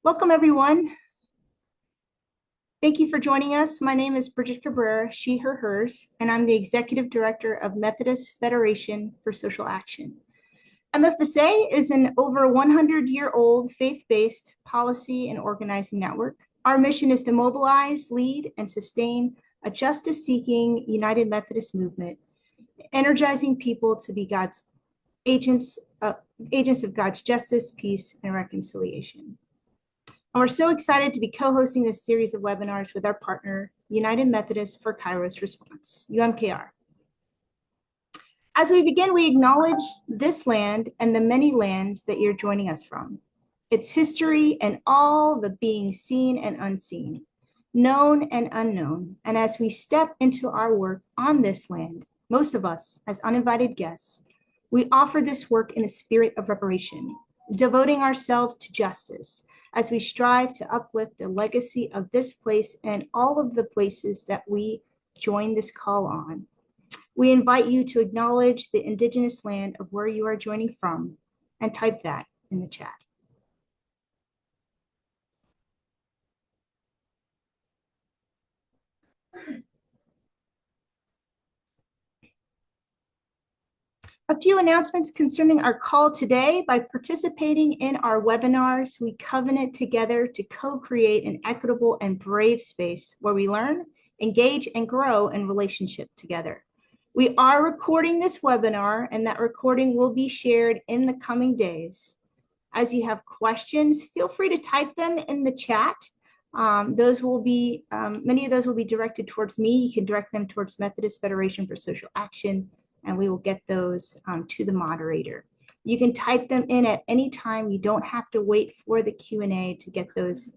Welcome, everyone. Thank you for joining us. My name is Bridget Cabrera, she, her, hers, and I'm the Executive Director of Methodist Federation for Social Action. MFSA is an over 100-year-old faith-based policy and organizing network. Our mission is to mobilize, lead, and sustain a justice-seeking United Methodist movement, energizing people to be God's agents of God's justice, peace, and reconciliation. And we're so excited to be co-hosting this series of webinars with our partner, United Methodist for Kairos Response, UMKR. As we begin, we acknowledge this land and the many lands that you're joining us from, its history and all the being seen and unseen, known and unknown. And as we step into our work on this land, most of us as uninvited guests, we offer this work in a spirit of reparation, devoting ourselves to justice as we strive to uplift the legacy of this place and all of the places that we join this call on. We invite you to acknowledge the indigenous land of where you are joining from and type that in the chat. A few announcements concerning our call today. By participating in our webinars, we covenant together to co-create an equitable and brave space where we learn, engage, and grow in relationship together. We are recording this webinar, and that recording will be shared in the coming days. As you have questions, feel free to type them in the chat. Those will be, many of those will be directed towards me. You can direct them towards Methodist Federation for Social Action, and we will get those to the moderator. You can type them in at any time. You don't have to wait for the Q&A to get those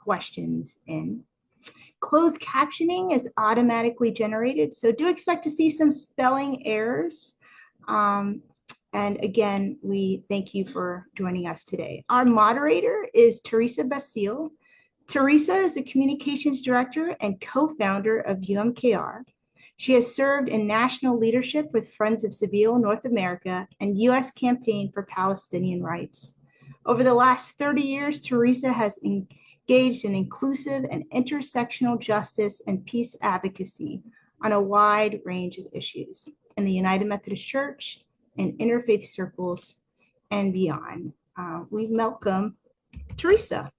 questions in. Closed captioning is automatically generated, so do expect to see some spelling errors. And again, we thank you for joining us today. Our moderator is Teresa Basile. Teresa is the Communications Director and co-founder of UMKR. She has served in national leadership with Friends of Seville, North America, and U.S. Campaign for Palestinian Rights. Over the last 30 years, Teresa has engaged in inclusive and intersectional justice and peace advocacy on a wide range of issues in the United Methodist Church, in interfaith circles, and beyond. We welcome Teresa.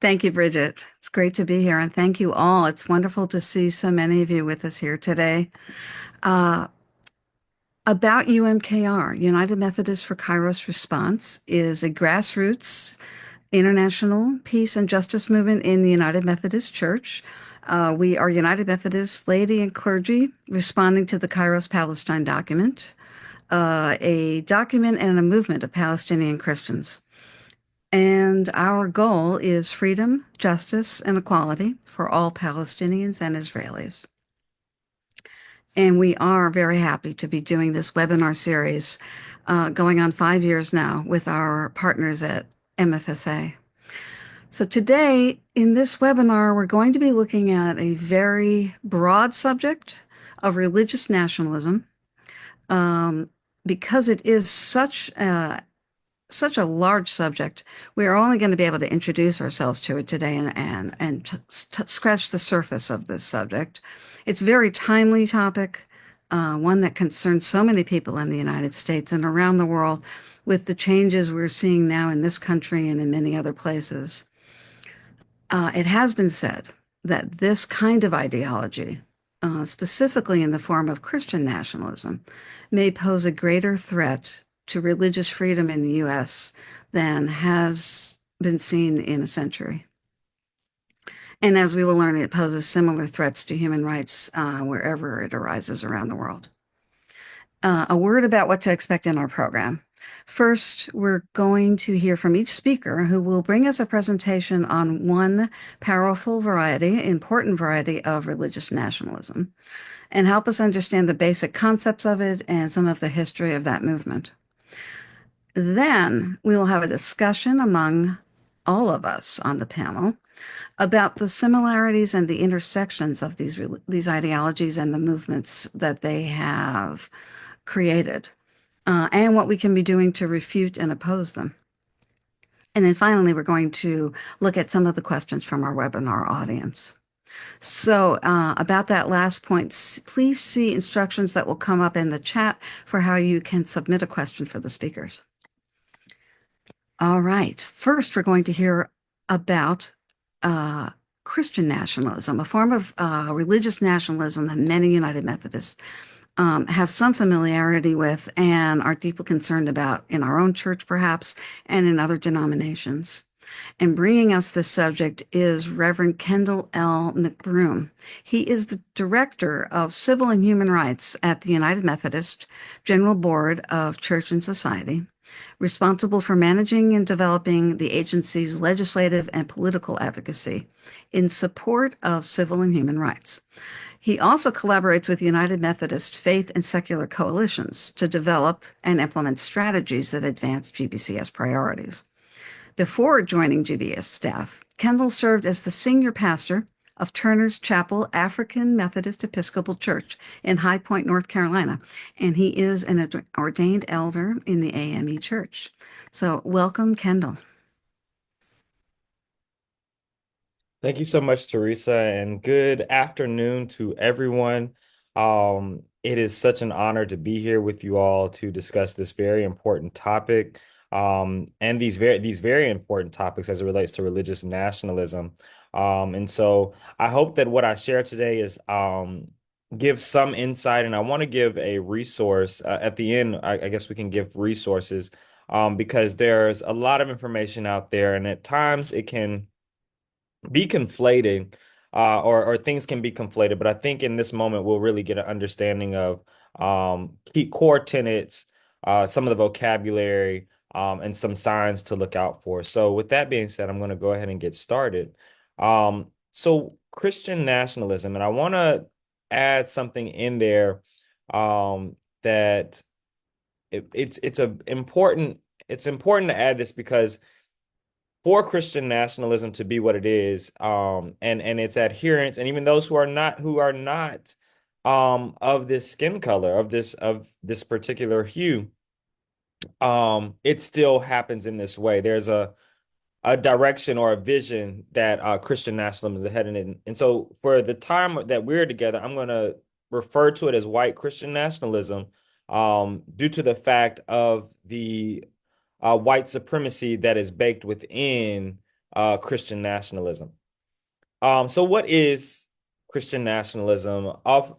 Thank you, Bridget. It's great to be here, and thank you all. It's wonderful to see so many of you with us here today. About UMKR, United Methodist for Kairos Response, is a grassroots international peace and justice movement in the United Methodist Church. We are United Methodist laity and clergy responding to the Kairos Palestine document, a document and a movement of Palestinian Christians. And our goal is freedom, justice, and equality for all Palestinians and Israelis. And we are very happy to be doing this webinar series going on 5 years now with our partners at MFSA. So today in this webinar, we're going to be looking at a very broad subject of religious nationalism because it is such a large subject. We are only going to be able to introduce ourselves to it today and scratch the surface of this subject. It's a very timely topic, one that concerns so many people in the United States and around the world with the changes we're seeing now in this country and in many other places. It has been said that this kind of ideology, specifically in the form of Christian nationalism, may pose a greater threat to religious freedom in the U.S. than has been seen in a century. And as we will learn, it poses similar threats to human rights wherever it arises around the world. A word about what to expect in our program. First, we're going to hear from each speaker who will bring us a presentation on one powerful variety, important variety of religious nationalism, and help us understand the basic concepts of it and some of the history of that movement. Then we will have a discussion among all of us on the panel about the similarities and the intersections of these ideologies and the movements that they have created, and what we can be doing to refute and oppose them. And then finally, we're going to look at some of the questions from our webinar audience. So about that last point, please see instructions that will come up in the chat for how you can submit a question for the speakers. All right. First, we're going to hear about Christian nationalism, a form of religious nationalism that many United Methodists have some familiarity with and are deeply concerned about in our own church, perhaps, and in other denominations. And bringing us this subject is Reverend Kendall L. McBroom. He is the Director of Civil and Human Rights at the United Methodist General Board of Church and Society, responsible for managing and developing the agency's legislative and political advocacy in support of civil and human rights. He also collaborates with United Methodist faith and secular coalitions to develop and implement strategies that advance GBCS priorities. Before joining GBS staff, Kendall served as the senior pastor of Turner's Chapel African Methodist Episcopal Church in High Point, North Carolina, and he is an ordained elder in the AME Church. So welcome, Kendall. Thank you so much, Teresa, and good afternoon to everyone. It is such an honor to be here with you all to discuss this very important topic, and these very important topics as it relates to religious nationalism. And so I hope that what I share today is give some insight, and I want to give a resource at the end. I guess we can give resources because there's a lot of information out there, and at times it can be conflating, or things can be conflated. But I think in this moment we'll really get an understanding of key core tenets, some of the vocabulary, and some signs to look out for. So with that being said, I'm going to go ahead and get started. So Christian nationalism, and I want to add something in there that it's important to add this because for Christian nationalism to be what it is, and its adherents, and even those who are not of this skin color, of this particular hue, it still happens in this way. There's a direction or a vision that Christian nationalism is headed in. And so for the time that we're together, I'm going to refer to it as white Christian nationalism, due to the fact of the white supremacy that is baked within Christian nationalism. So what is Christian nationalism? Off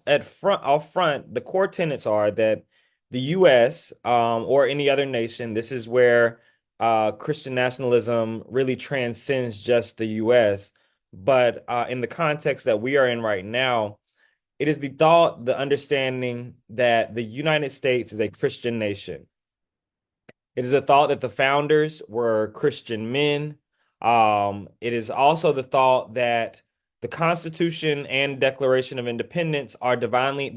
front, the core tenets are that the U.S. Or any other nation, this is where Christian nationalism really transcends just the U.S. But in the context that we are in right now, it is the thought, the understanding that the United States is a Christian nation. It is a thought that the founders were Christian men. It is also the thought that the Constitution and Declaration of Independence are divinely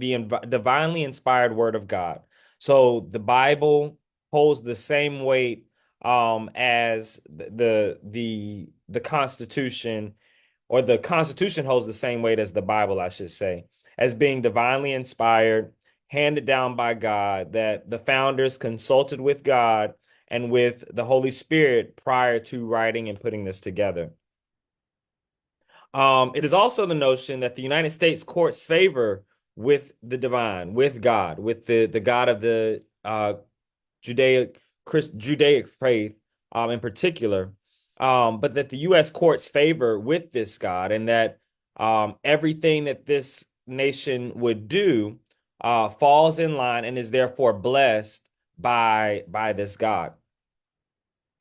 inspired word of God. So the Bible holds the same weight as the Constitution, or the Constitution holds the same weight as the Bible, I should say, as being divinely inspired, handed down by God, that the founders consulted with God and with the Holy Spirit prior to writing and putting this together. It is also the notion that the United States courts favor with the divine, with God, with the God of the Judaic faith, in particular, but that the U.S. courts favor with this God, and that everything that this nation would do falls in line and is therefore blessed by this God.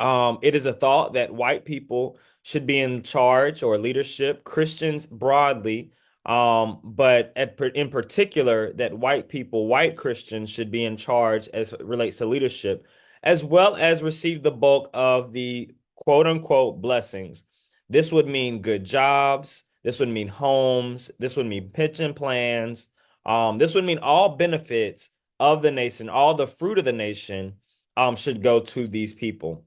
It is a thought that white people should be in charge or leadership, Christians broadly, but in particular that white Christians should be in charge as it relates to leadership, as well as receive the bulk of the quote unquote blessings. This would mean good jobs. This would mean homes. This would mean pension plans. This would mean all benefits of the nation, all the fruit of the nation should go to these people.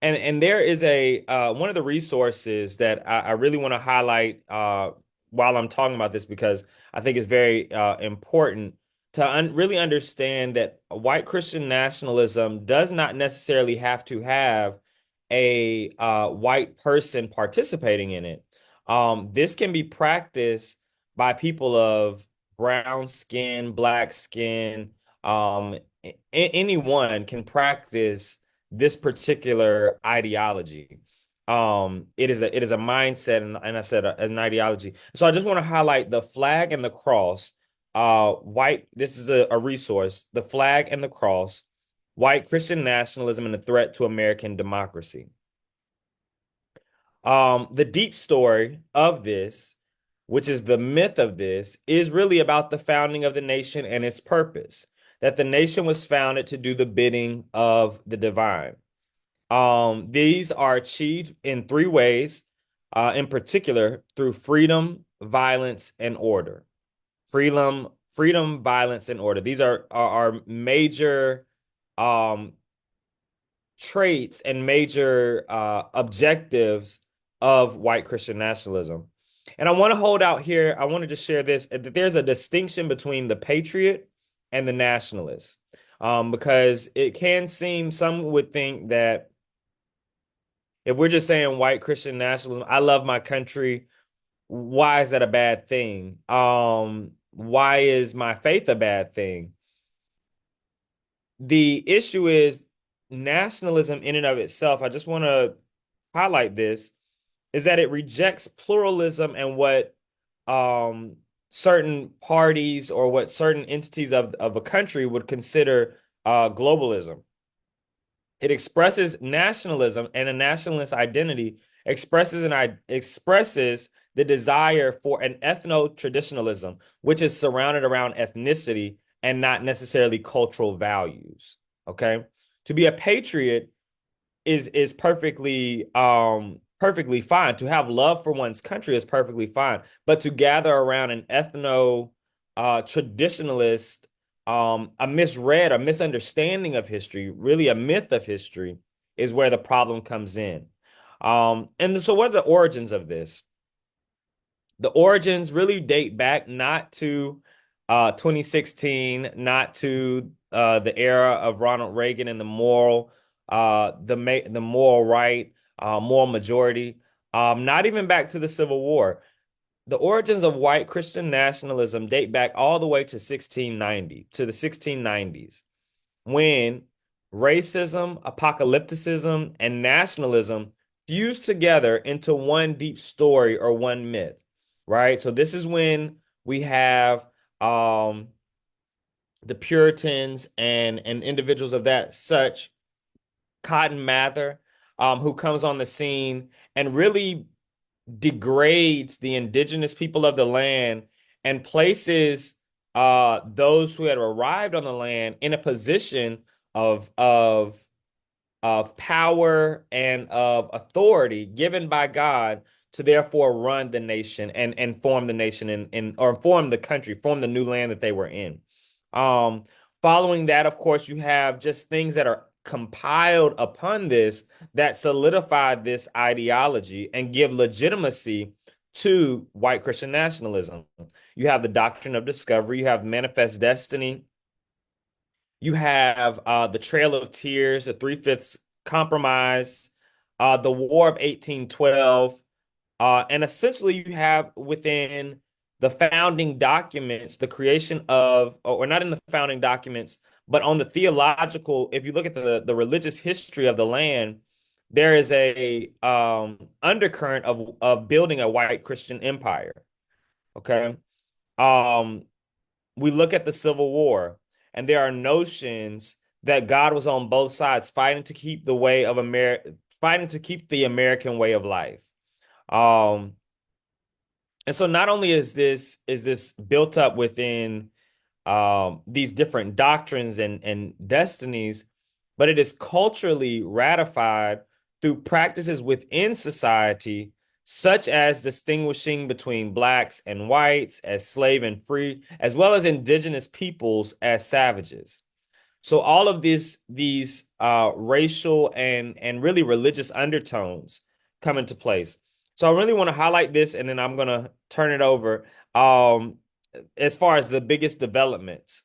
And there is a one of the resources that I really want to highlight while I'm talking about this, because I think it's very important. to really understand that white Christian nationalism does not necessarily have to have a white person participating in it. This can be practiced by people of brown skin, black skin. Anyone can practice this particular ideology. It is a mindset, and I said an ideology. So I just want to highlight the flag and the cross. This is a resource, the flag and the cross, white Christian nationalism and the threat to American democracy. The deep story of this, which is the myth of this, is really about the founding of the nation and its purpose, that the nation was founded to do the bidding of the divine. These are achieved in three ways, in particular, through freedom, violence, and order. Freedom, violence, and order. These are major traits and major objectives of white Christian nationalism. And I want to hold out here, I want to just share this, that there's a distinction between the patriot and the nationalist. Because it can seem, some would think that if we're just saying white Christian nationalism, I love my country, why is that a bad thing? Why is my faith a bad thing? The issue is nationalism in and of itself. I just want to highlight this, is that it rejects pluralism and what certain parties or what certain entities of a country would consider globalism. It expresses nationalism, and a nationalist identity expresses the desire for an ethno-traditionalism, which is surrounded around ethnicity and not necessarily cultural values. Okay, to be a patriot is perfectly fine. To have love for one's country is perfectly fine, but to gather around an ethno traditionalist, a misunderstanding of history, really a myth of history, is where the problem comes in. And so what are the origins of this? The origins really date back not to 2016, not to the era of Ronald Reagan and the moral right, moral majority, not even back to the Civil War. The origins of white Christian nationalism date back all the way to the 1690s, when racism, apocalypticism, and nationalism fused together into one deep story or one myth, right? So this is when we have the Puritans and individuals of that such, Cotton Mather, who comes on the scene and really degrades the indigenous people of the land and places those who had arrived on the land in a position of power and of authority given by God to therefore run the nation and form the nation or form the country, form the new land that they were in. Following that, of course, you have just things that are compiled upon this that solidify this ideology and give legitimacy to white Christian nationalism. You have the doctrine of discovery, you have manifest destiny, you have the Trail of Tears, the Three-Fifths Compromise, the War of 1812, and essentially you have within the founding documents the creation of, or not in the founding documents, but on the theological, if you look at the religious history of the land, there is a undercurrent of building a white Christian empire. Okay. We look at the Civil War, and there are notions that God was on both sides fighting to keep fighting to keep the American way of life. And so not only is this built up within these different doctrines and destinies, but it is culturally ratified through practices within society, such as distinguishing between blacks and whites as slave and free, as well as indigenous peoples as savages. So all of these racial and really religious undertones come into place. So I really want to highlight this, and then I'm going to turn it over. As far as the biggest developments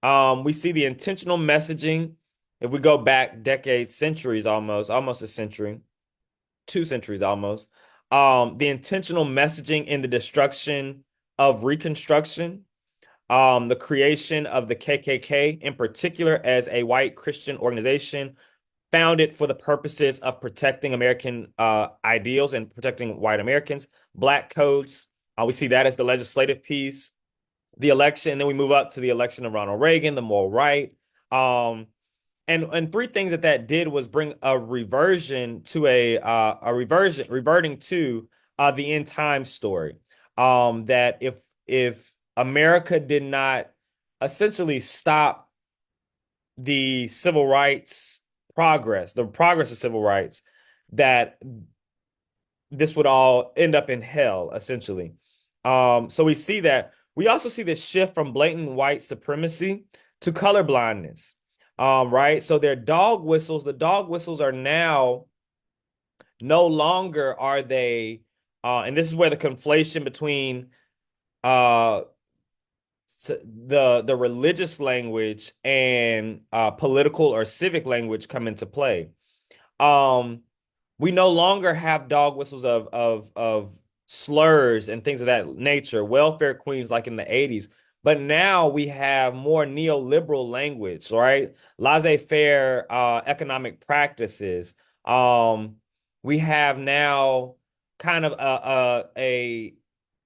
We see the intentional messaging. If we go back decades, centuries almost a century, 2 centuries almost. The intentional messaging in the destruction of Reconstruction, the creation of the KKK in particular as a white Christian organization founded for the purposes of protecting American ideals and protecting white Americans, black codes. We see that as the legislative piece, the election, and then we move up to the election of Ronald Reagan, the moral right. Um, and three things that did was bring a reversion to reverting to the end time story. That if America did not essentially stop the civil rights progress, the progress of civil rights, that this would all end up in hell, essentially. So we see that. We also see this shift from blatant white supremacy to colorblindness. Right? So they're dog whistles. The dog whistles are now no longer are they, and this is where the conflation between uh the religious language and political or civic language come into play. Um, we no longer have dog whistles of slurs and things of that nature, welfare queens like in the 80s. But now we have more neoliberal language, right? Laissez-faire economic practices. Um, we have now kind of a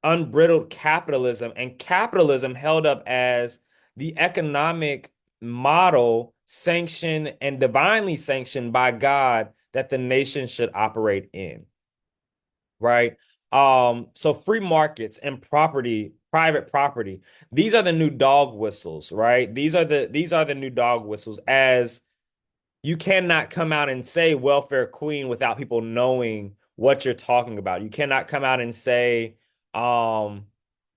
unbridled capitalism, and capitalism held up as the economic model sanctioned and divinely sanctioned by God that the nation should operate in, right? So free markets and property, private property, these are the new dog whistles, right? These are the new dog whistles, as you cannot come out and say welfare queen without people knowing what you're talking about. You cannot come out and say um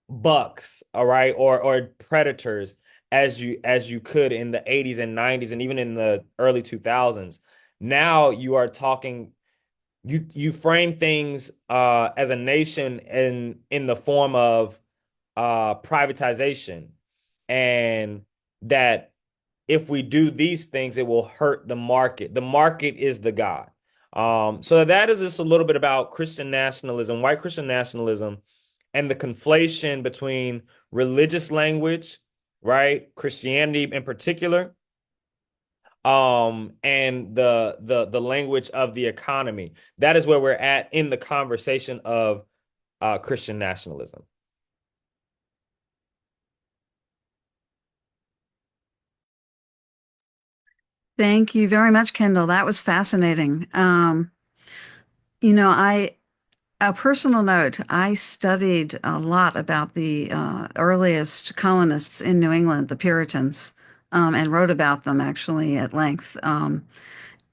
bucks, all right, or predators as you could in the 80s and 90s and even in the early 2000s. Now you are talking, you frame things as a nation in the form of privatization, and that if we do these things, it will hurt the market. The market is the God. So that is just a little bit about Christian nationalism, white Christian nationalism, and the conflation between religious language, right? Christianity in particular, and the language of the economy. That is where we're at in the conversation of Christian nationalism. Thank you very much, Kendall. That was fascinating. You know, a personal note, I studied a lot about the earliest colonists in New England, the Puritans, and wrote about them actually at length, and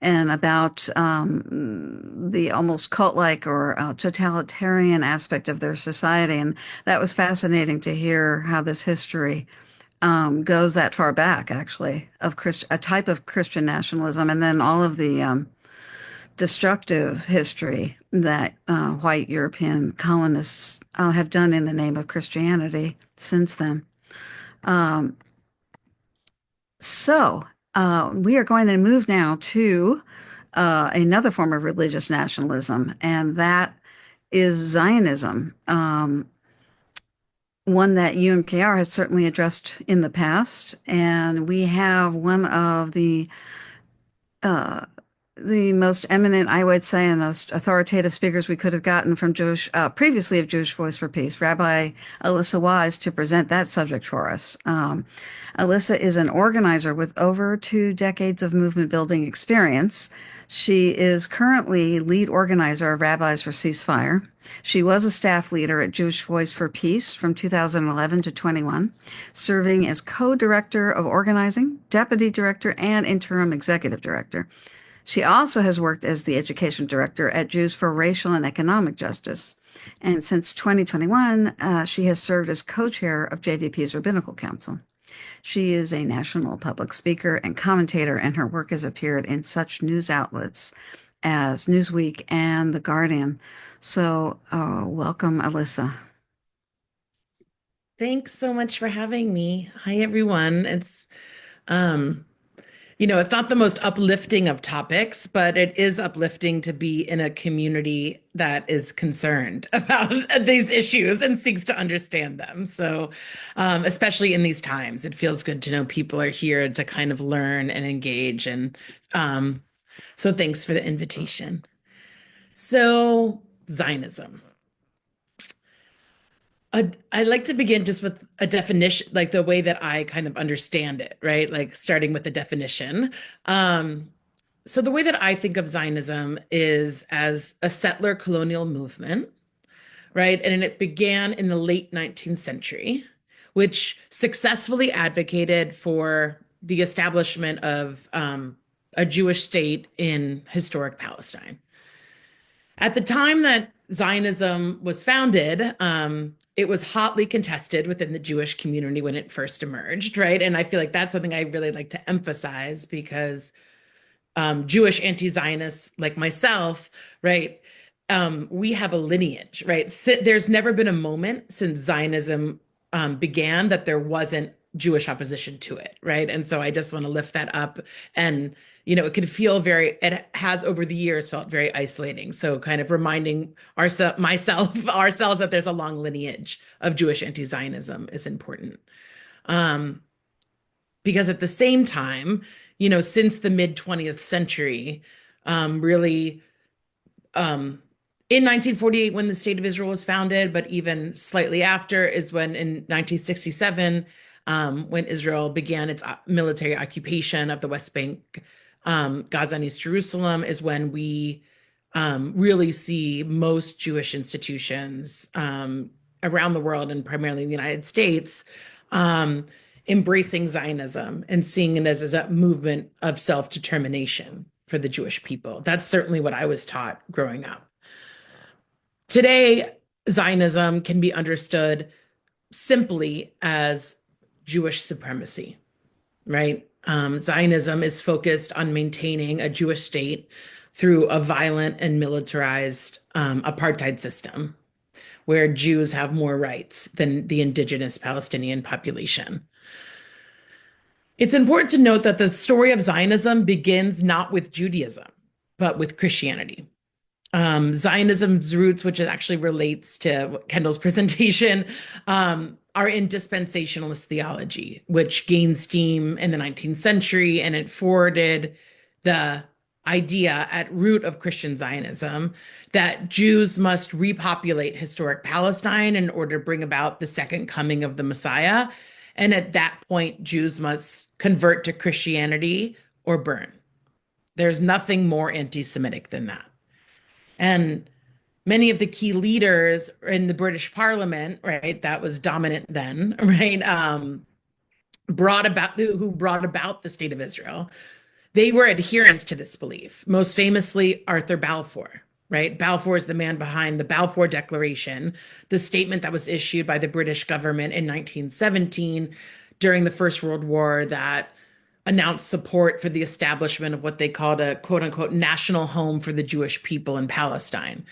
about the almost cult-like or totalitarian aspect of their society. And that was fascinating to hear how this history goes that far back, actually, of a type of Christian nationalism, and then all of the destructive history that white European colonists have done in the name of Christianity since then. Um, so we are going to move now to another form of religious nationalism, and that is Zionism. One that UMKR has certainly addressed in the past, and we have one of uh, the most eminent, I would say, and most authoritative speakers we could have gotten from previously of Jewish Voice for Peace, Rabbi Alyssa Wise, to present that subject for us. Alyssa is an organizer with over 2 decades of movement building experience. She is currently lead organizer of Rabbis for Ceasefire. She was a staff leader at Jewish Voice for Peace from 2011 to 21, serving as co-director of organizing, deputy director, and interim executive director. She also has worked as the education director at Jews for Racial and Economic Justice. And since 2021, she has served as co-chair of JVP's Rabbinical Council. She is a national public speaker and commentator, and her work has appeared in such news outlets as Newsweek and The Guardian. So welcome, Alyssa. Thanks so much for having me. Hi, everyone. Um, it's not the most uplifting of topics, but it is uplifting to be in a community that is concerned about these issues and seeks to understand them. So, especially in these times, it feels good to know people are here to kind of learn and engage. And so thanks for the invitation. So, Zionism. I like to begin just with a definition, like the way that I kind of understand it, right? Like starting with the definition. Um, so the way that I think of Zionism is as a settler colonial movement, right? And it began in the late 19th century, which successfully advocated for the establishment of a Jewish state in historic Palestine. At the time that Zionism was founded, it was hotly contested within the Jewish community when it first emerged, right? And I feel like that's something I really like to emphasize because Jewish anti-Zionists like myself, right? We have a lineage, right? There's never been a moment since Zionism began that there wasn't Jewish opposition to it, right? And so I just want to lift that up. And, it can feel it has over the years felt very isolating. So kind of reminding ourselves that there's a long lineage of Jewish anti-Zionism is important. Because at the same time, since the mid 20th century, really, in 1948, when the State of Israel was founded, but even slightly after, is when in 1967, when Israel began its military occupation of the West Bank, Gaza and East Jerusalem, is when we really see most Jewish institutions around the world and primarily in the United States embracing Zionism and seeing it as a movement of self-determination for the Jewish people. That's certainly what I was taught growing up. Today, Zionism can be understood simply as Jewish supremacy, right? Zionism is focused on maintaining a Jewish state through a violent and militarized apartheid system where Jews have more rights than the indigenous Palestinian population. It's important to note that the story of Zionism begins not with Judaism, but with Christianity. Zionism's roots, which actually relates to Kendall's presentation, are in dispensationalist theology, which gained steam in the 19th century, and it forwarded the idea at root of Christian Zionism that Jews must repopulate historic Palestine in order to bring about the second coming of the Messiah. And at that point, Jews must convert to Christianity or burn. There's nothing more anti-Semitic than that. And many of the key leaders in the British Parliament, right, that was dominant then, right, who brought about the State of Israel, they were adherents to this belief. Most famously, Arthur Balfour, right? Balfour is the man behind the Balfour Declaration, the statement that was issued by the British government in 1917 during the First World War that announced support for the establishment of what they called a quote unquote national home for the Jewish people in Palestine.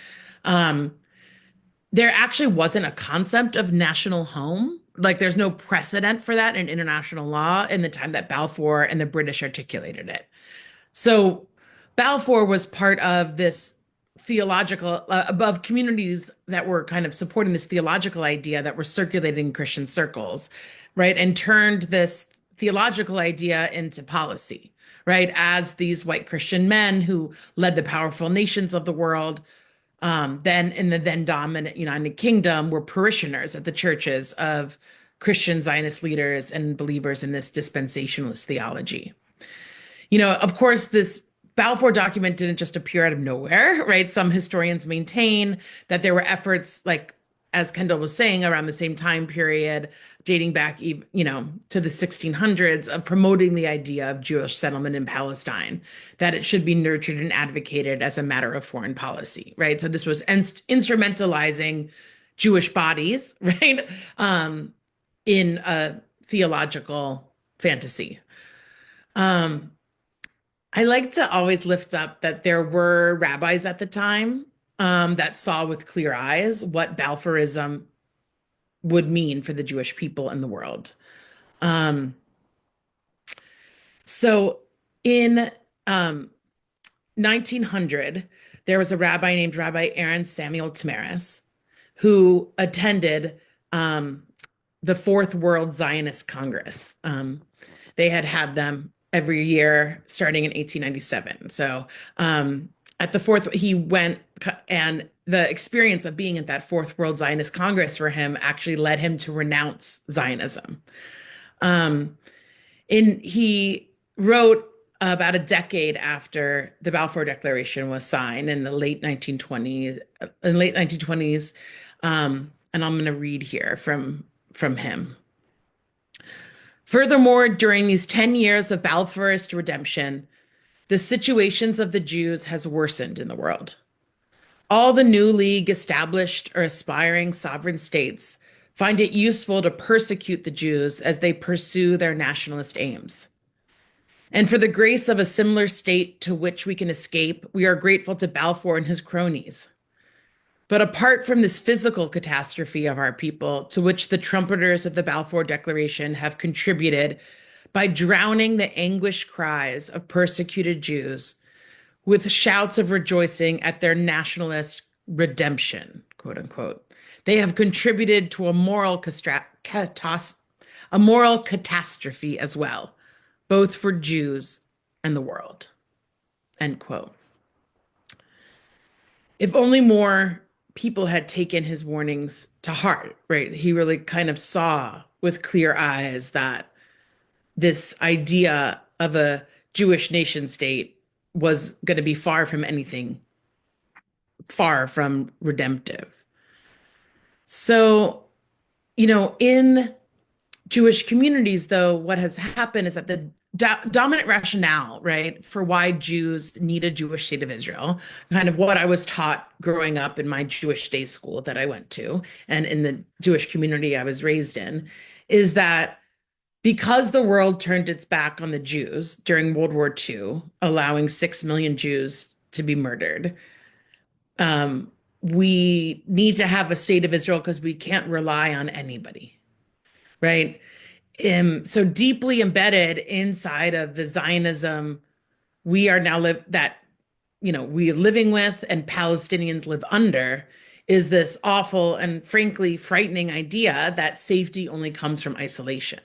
There actually wasn't a concept of national home. Like there's no precedent for that in international law in the time that Balfour and the British articulated it. So Balfour was part of this theological, above communities that were kind of supporting this theological idea that were circulating in Christian circles, right? And turned this theological idea into policy, right? As these white Christian men who led the powerful nations of the world, then in the then dominant United Kingdom, were parishioners at the churches of Christian Zionist leaders and believers in this dispensationalist theology. Of course, this Balfour document didn't just appear out of nowhere, right? Some historians maintain that there were efforts, like, as Kendall was saying, around the same time period, dating back, to the 1600s, of promoting the idea of Jewish settlement in Palestine, that it should be nurtured and advocated as a matter of foreign policy, right? So this was instrumentalizing Jewish bodies, right, in a theological fantasy. I like to always lift up that there were rabbis at the time that saw with clear eyes what Balfourism would mean for the Jewish people and the world. So in 1900, there was a rabbi named Rabbi Aaron Samuel Tamaris who attended the Fourth World Zionist Congress. They had them every year starting in 1897. So at the fourth, he went, and the experience of being at that Fourth World Zionist Congress for him actually led him to renounce Zionism. He wrote about a decade after the Balfour Declaration was signed in the late 1920s. And I'm going to read here from him. Furthermore, during these 10 years of Balfourist redemption, the situations of the Jews has worsened in the world. All the newly established or aspiring sovereign states find it useful to persecute the Jews as they pursue their nationalist aims. And for the grace of a similar state to which we can escape, we are grateful to Balfour and his cronies. But apart from this physical catastrophe of our people, to which the trumpeters of the Balfour Declaration have contributed by drowning the anguished cries of persecuted Jews with shouts of rejoicing at their nationalist redemption, quote unquote, they have contributed to a moral catastrophe as well, both for Jews and the world, end quote. If only more people had taken his warnings to heart, right? He really kind of saw with clear eyes that this idea of a Jewish nation state was going to be far from anything, far from redemptive. So, in Jewish communities, though, what has happened is that the dominant rationale, right, for why Jews need a Jewish state of Israel, kind of what I was taught growing up in my Jewish day school that I went to, and in the Jewish community I was raised in, is that because the world turned its back on the Jews during World War II, allowing 6 million Jews to be murdered, we need to have a state of Israel because we can't rely on anybody, right? So deeply embedded inside of the Zionism we are now we living with and Palestinians live under is this awful and frankly frightening idea that safety only comes from isolation.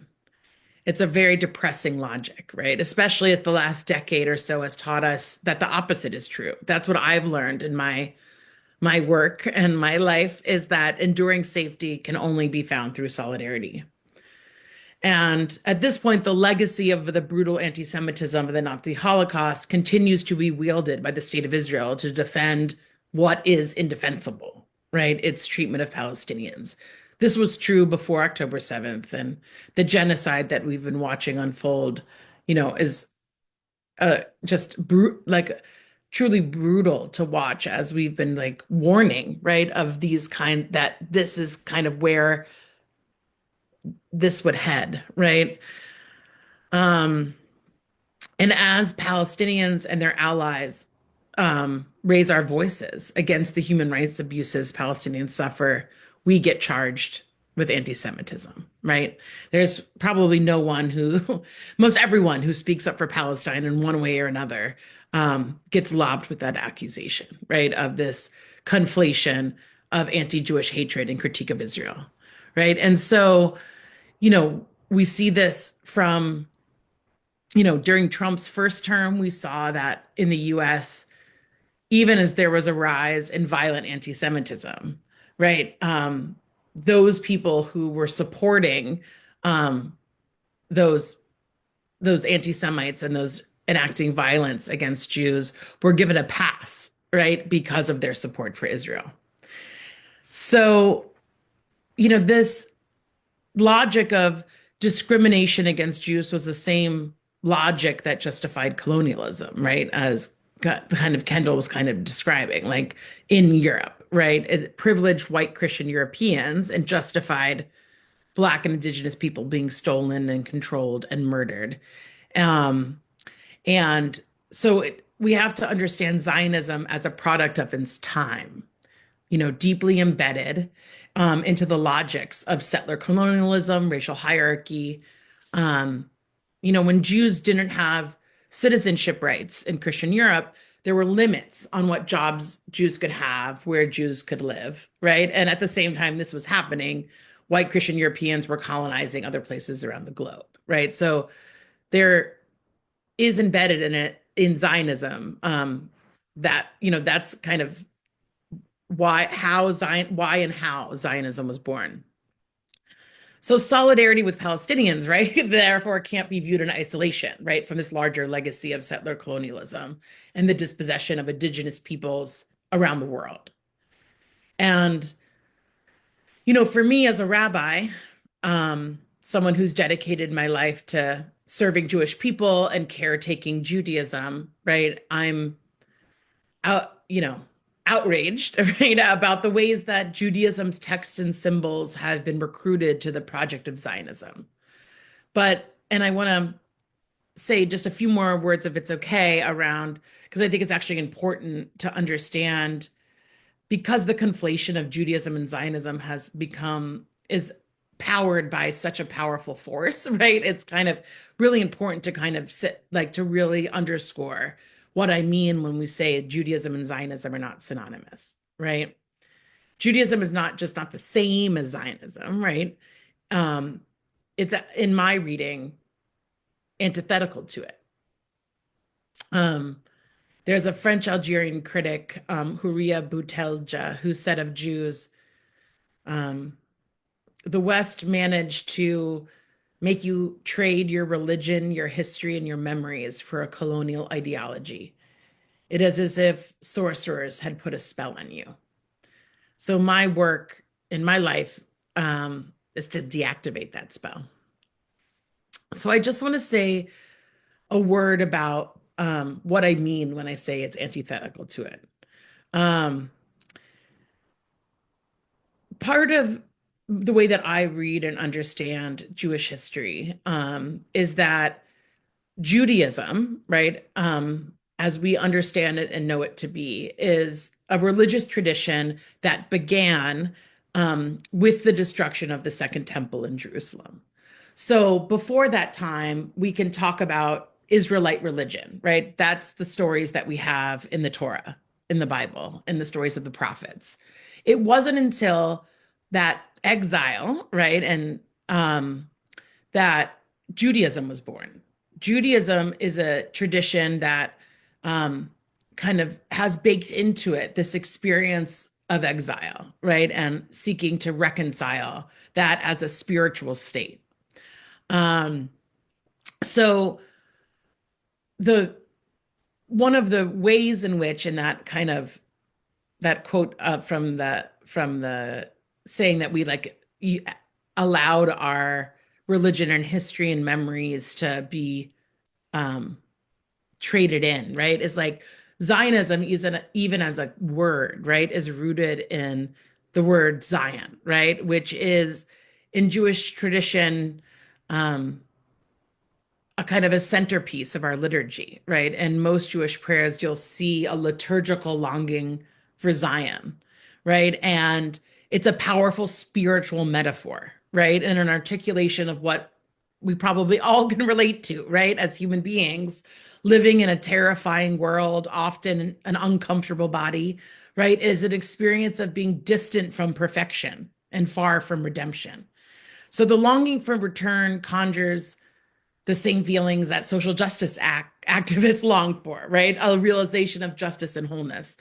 It's a very depressing logic, right? Especially as the last decade or so has taught us that the opposite is true. That's what I've learned in my work and my life, is that enduring safety can only be found through solidarity. And at this point, the legacy of the brutal anti-Semitism of the Nazi Holocaust continues to be wielded by the state of Israel to defend what is indefensible, right? Its treatment of Palestinians. This was true before October 7th, and the genocide that we've been watching unfold, is just truly brutal to watch, as we've been warning, right, of that this is kind of where this would head, right? And as Palestinians and their allies raise our voices against the human rights abuses Palestinians suffer, we get charged with anti-Semitism, right? There's probably most everyone who speaks up for Palestine in one way or another gets lobbed with that accusation, right? Of this conflation of anti-Jewish hatred and critique of Israel, right? And so, we see this from, during Trump's first term, we saw that in the US, even as there was a rise in violent anti-Semitism, right? Those people who were supporting those anti-Semites and those enacting violence against Jews were given a pass, right? Because of their support for Israel. So, this logic of discrimination against Jews was the same logic that justified colonialism, right? As kind of Kendall was kind of describing, in Europe, right? It privileged white Christian Europeans and justified Black and Indigenous people being stolen and controlled and murdered. And so we have to understand Zionism as a product of its time, deeply embedded. into the logics of settler colonialism, racial hierarchy. When Jews didn't have citizenship rights in Christian Europe, there were limits on what jobs Jews could have, where Jews could live, right? And at the same time this was happening, white Christian Europeans were colonizing other places around the globe, right? So there is embedded in it, in Zionism, that's kind of why and how Zionism was born. So solidarity with Palestinians, right, therefore can't be viewed in isolation, right, from this larger legacy of settler colonialism and the dispossession of indigenous peoples around the world. And, for me as a rabbi, someone who's dedicated my life to serving Jewish people and caretaking Judaism, right, I'm outraged, right, about the ways that Judaism's texts and symbols have been recruited to the project of Zionism. And I want to say just a few more words, if it's okay, around, because I think it's actually important to understand, because the conflation of Judaism and Zionism is powered by such a powerful force, right? It's kind of really important to kind of to really underscore what I mean when we say Judaism and Zionism are not synonymous, right? Judaism is not the same as Zionism, right? It's, in my reading, antithetical to it. There's a French Algerian critic, Houria Boutelja, who said of Jews, the West managed to make you trade your religion, your history, and your memories for a colonial ideology. It is as if sorcerers had put a spell on you. So my work in my life is to deactivate that spell. So I just want to say a word about what I mean when I say it's antithetical to it. Part of the way that I read and understand Jewish history is that Judaism, right, as we understand it and know it to be, is a religious tradition that began with the destruction of the Second Temple in Jerusalem. So before that time, we can talk about Israelite religion, right? That's the stories that we have in the Torah, in the Bible, in the stories of the prophets. It wasn't until that exile, right, and that Judaism was born. Judaism is a tradition that kind of has baked into it this experience of exile, right, and seeking to reconcile that as a spiritual state. So one of the ways in which, in that kind of that quote from the saying that we allowed our religion and history and memories to be traded in, right, is like Zionism even as a word, right, is rooted in the word Zion, right, which is in Jewish tradition a kind of a centerpiece of our liturgy, right? And most Jewish prayers, you'll see a liturgical longing for Zion, right? And it's a powerful spiritual metaphor, right? And an articulation of what we probably all can relate to, right? As human beings living in a terrifying world, often an uncomfortable body, right? Is an experience of being distant from perfection and far from redemption. So the longing for return conjures the same feelings that social justice activists long for, right? A realization of justice and wholeness.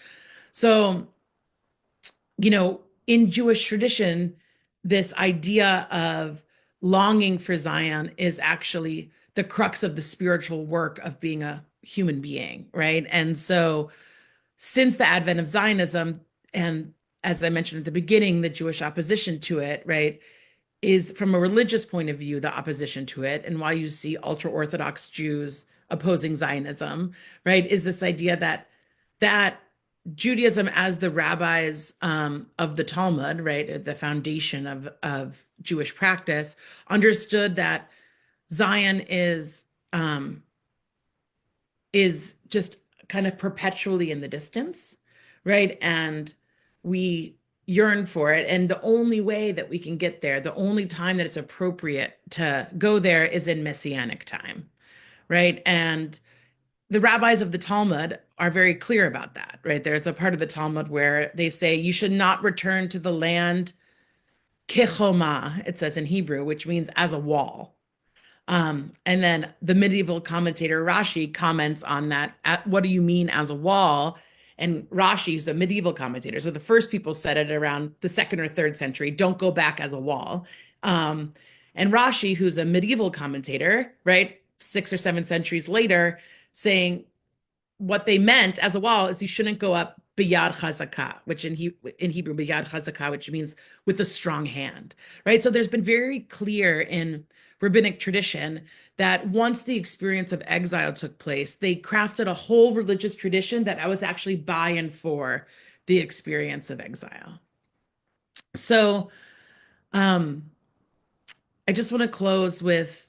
So, in Jewish tradition, this idea of longing for Zion is actually the crux of the spiritual work of being a human being, right? And so since the advent of Zionism, and as I mentioned at the beginning, the Jewish opposition to it, right, is from a religious point of view, the opposition to it, and why you see ultra-Orthodox Jews opposing Zionism, right, is this idea that Judaism, as the rabbis of the Talmud, right, the foundation of Jewish practice, understood that Zion is just kind of perpetually in the distance, right, and we yearn for it. And the only way that we can get there, the only time that it's appropriate to go there is in Messianic time, right? And the rabbis of the Talmud are very clear about that, right? There's a part of the Talmud where they say you should not return to the land kichoma, it says in Hebrew, which means as a wall. And then the medieval commentator Rashi comments on that. What do you mean as a wall? And Rashi, who's a medieval commentator, so the first people said it around the 2nd or 3rd century, don't go back as a wall. And Rashi, who's a medieval commentator, right, 6 or 7 centuries later, saying what they meant as a wall is you shouldn't go up biyad chazakah, which in Hebrew, biyad chazakah, which means with a strong hand, right? So there's been very clear in rabbinic tradition that once the experience of exile took place, they crafted a whole religious tradition that was actually by and for the experience of exile. So I just want to close with,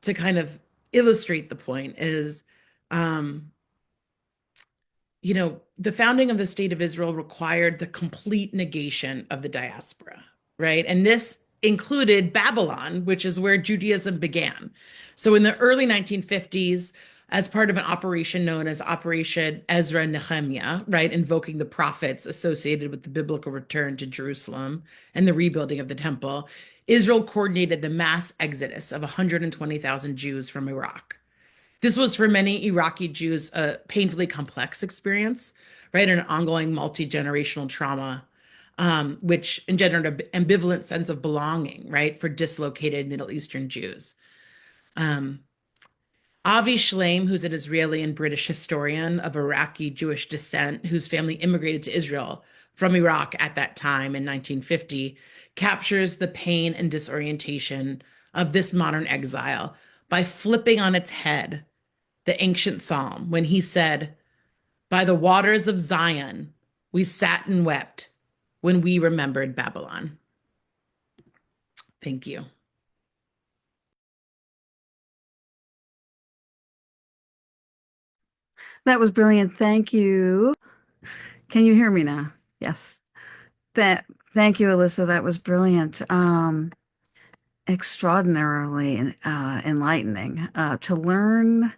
to kind of illustrate the point is, the founding of the State of Israel required the complete negation of the diaspora, right? And this included Babylon, which is where Judaism began. So in the early 1950s, as part of an operation known as Operation Ezra Nehemiah, right, invoking the prophets associated with the biblical return to Jerusalem and the rebuilding of the temple, Israel coordinated the mass exodus of 120,000 Jews from Iraq. This was for many Iraqi Jews a painfully complex experience, right? An ongoing multi-generational trauma, which engendered an ambivalent sense of belonging, right, for dislocated Middle Eastern Jews. Avi Shleim, who's an Israeli and British historian of Iraqi Jewish descent, whose family immigrated to Israel from Iraq at that time in 1950, captures the pain and disorientation of this modern exile by flipping on its head the ancient psalm when he said, "By the waters of Zion, we sat and wept when we remembered Babylon." Thank you. That was brilliant. Thank you. Can you hear me now? Yes. Thank you, Alyssa. That was brilliant. Extraordinarily enlightening to learn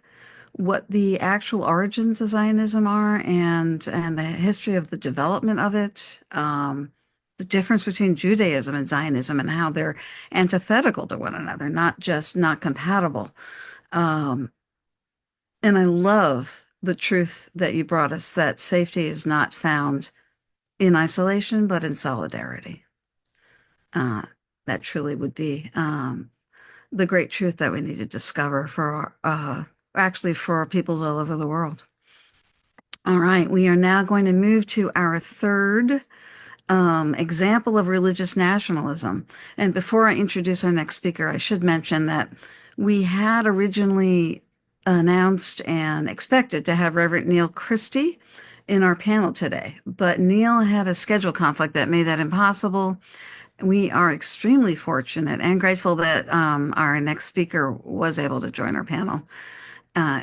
what the actual origins of Zionism are and the history of the development of it, the difference between Judaism and Zionism and how they're antithetical to one another, not just not compatible. And I love the truth that you brought us, that safety is not found in isolation, but in solidarity. That truly would be the great truth that we need to discover for actually for peoples all over the world. All right, we are now going to move to our third example of religious nationalism. And before I introduce our next speaker, I should mention that we had originally announced and expected to have Reverend Neil Christie in our panel today, but Neil had a schedule conflict that made that impossible. We are extremely fortunate and grateful that our next speaker was able to join our panel.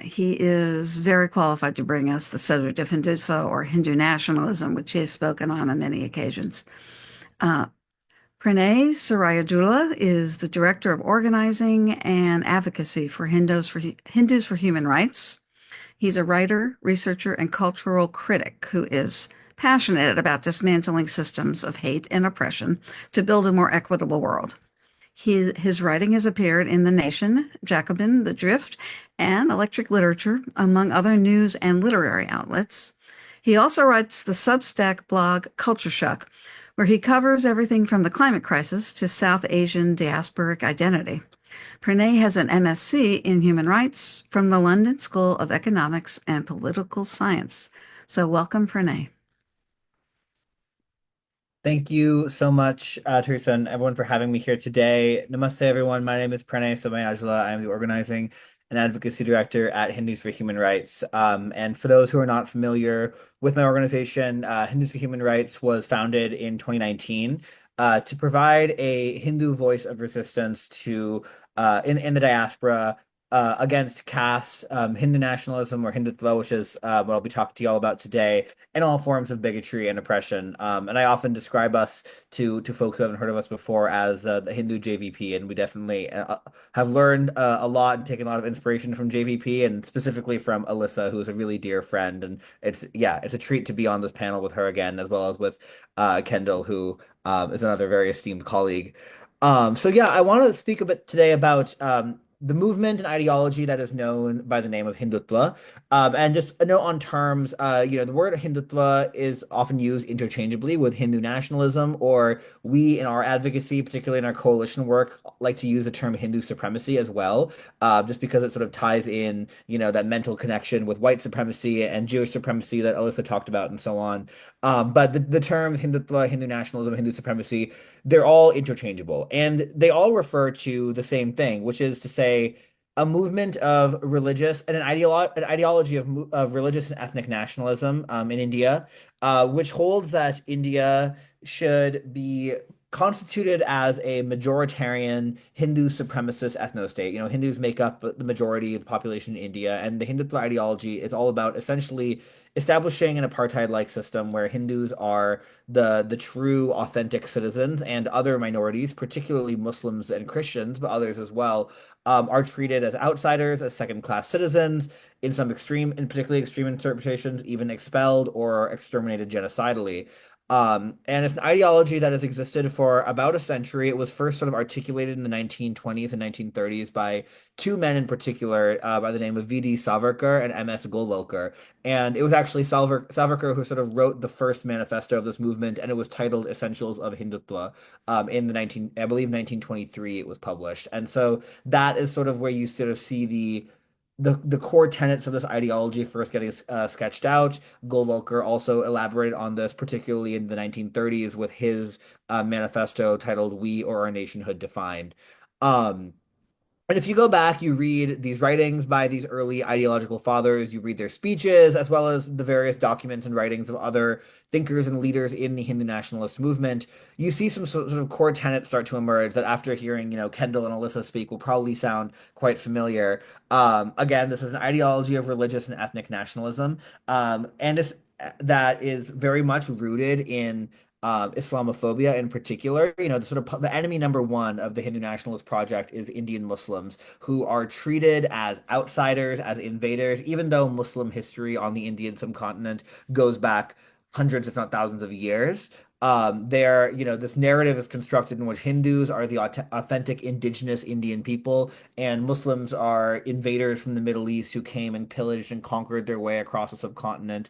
He is very qualified to bring us the subject of Hindutva or Hindu nationalism, which he has spoken on many occasions. Pranay Sarayajula is the Director of Organizing and Advocacy for Hindus for Human Rights. He's a writer, researcher, and cultural critic who is passionate about dismantling systems of hate and oppression to build a more equitable world. His writing has appeared in The Nation, Jacobin, The Drift, and Electric Literature, among other news and literary outlets. He also writes the Substack blog Culture Shock, where he covers everything from the climate crisis to South Asian diasporic identity. Pranay has an MSc in Human Rights from the London School of Economics and Political Science. So welcome, Pranay. Thank you so much, Teresa, and everyone for having me here today. Namaste, everyone. My name is Pranay Somayajula. I am the Organizing and Advocacy Director at Hindus for Human Rights. And for those who are not familiar with my organization, Hindus for Human Rights was founded in 2019 to provide a Hindu voice of resistance to in the diaspora against caste, Hindu nationalism or Hindutva, which is what I'll be talking to you all about today, and all forms of bigotry and oppression. And I often describe us to folks who haven't heard of us before as the Hindu JVP, and we definitely have learned a lot and taken a lot of inspiration from JVP, and specifically from Alyssa, who is a really dear friend. And it's a treat to be on this panel with her again, as well as with Kendall, who is another very esteemed colleague. So yeah, I want to speak a bit today about the movement and ideology that is known by the name of Hindutva. And just a note on terms, the word Hindutva is often used interchangeably with Hindu nationalism, or we in our advocacy, particularly in our coalition work, like to use the term Hindu supremacy as well, just because it sort of ties in, that mental connection with white supremacy and Jewish supremacy that Alyssa talked about and so on. But the terms Hindutva, Hindu nationalism, Hindu supremacy, they're all interchangeable and they all refer to the same thing, which is to say a movement of religious and an ideology of religious and ethnic nationalism in India, which holds that India should be constituted as a majoritarian Hindu supremacist ethno-state. Hindus make up the majority of the population in India, and the Hindutva ideology is all about essentially establishing an apartheid-like system where Hindus are the true, authentic citizens, and other minorities, particularly Muslims and Christians, but others as well, are treated as outsiders, as second-class citizens, in particularly extreme interpretations, even expelled or exterminated genocidally. And it's an ideology that has existed for about a century. It was first sort of articulated in the 1920s and 1930s by two men in particular, by the name of V.D. Savarkar and M.S. Golwalkar. And it was actually Savarkar who sort of wrote the first manifesto of this movement, and it was titled Essentials of Hindutva. In I believe 1923 it was published. And so that is sort of where you sort of see the core tenets of this ideology first getting sketched out. Golwalkar also elaborated on this, particularly in the 1930s, with his manifesto titled "We or Our Nationhood Defined." Um, and if you go back, you read these writings by these early ideological fathers, you read their speeches, as well as the various documents and writings of other thinkers and leaders in the Hindu nationalist movement, you see some sort of core tenets start to emerge that after hearing, Kendall and Alyssa speak will probably sound quite familiar. Again, this is an ideology of religious and ethnic nationalism, and that is very much rooted in Islamophobia in particular. The enemy number one of the Hindu nationalist project is Indian Muslims, who are treated as outsiders, as invaders, even though Muslim history on the Indian subcontinent goes back hundreds, if not thousands of years. This narrative is constructed in which Hindus are the authentic indigenous Indian people, and Muslims are invaders from the Middle East who came and pillaged and conquered their way across the subcontinent,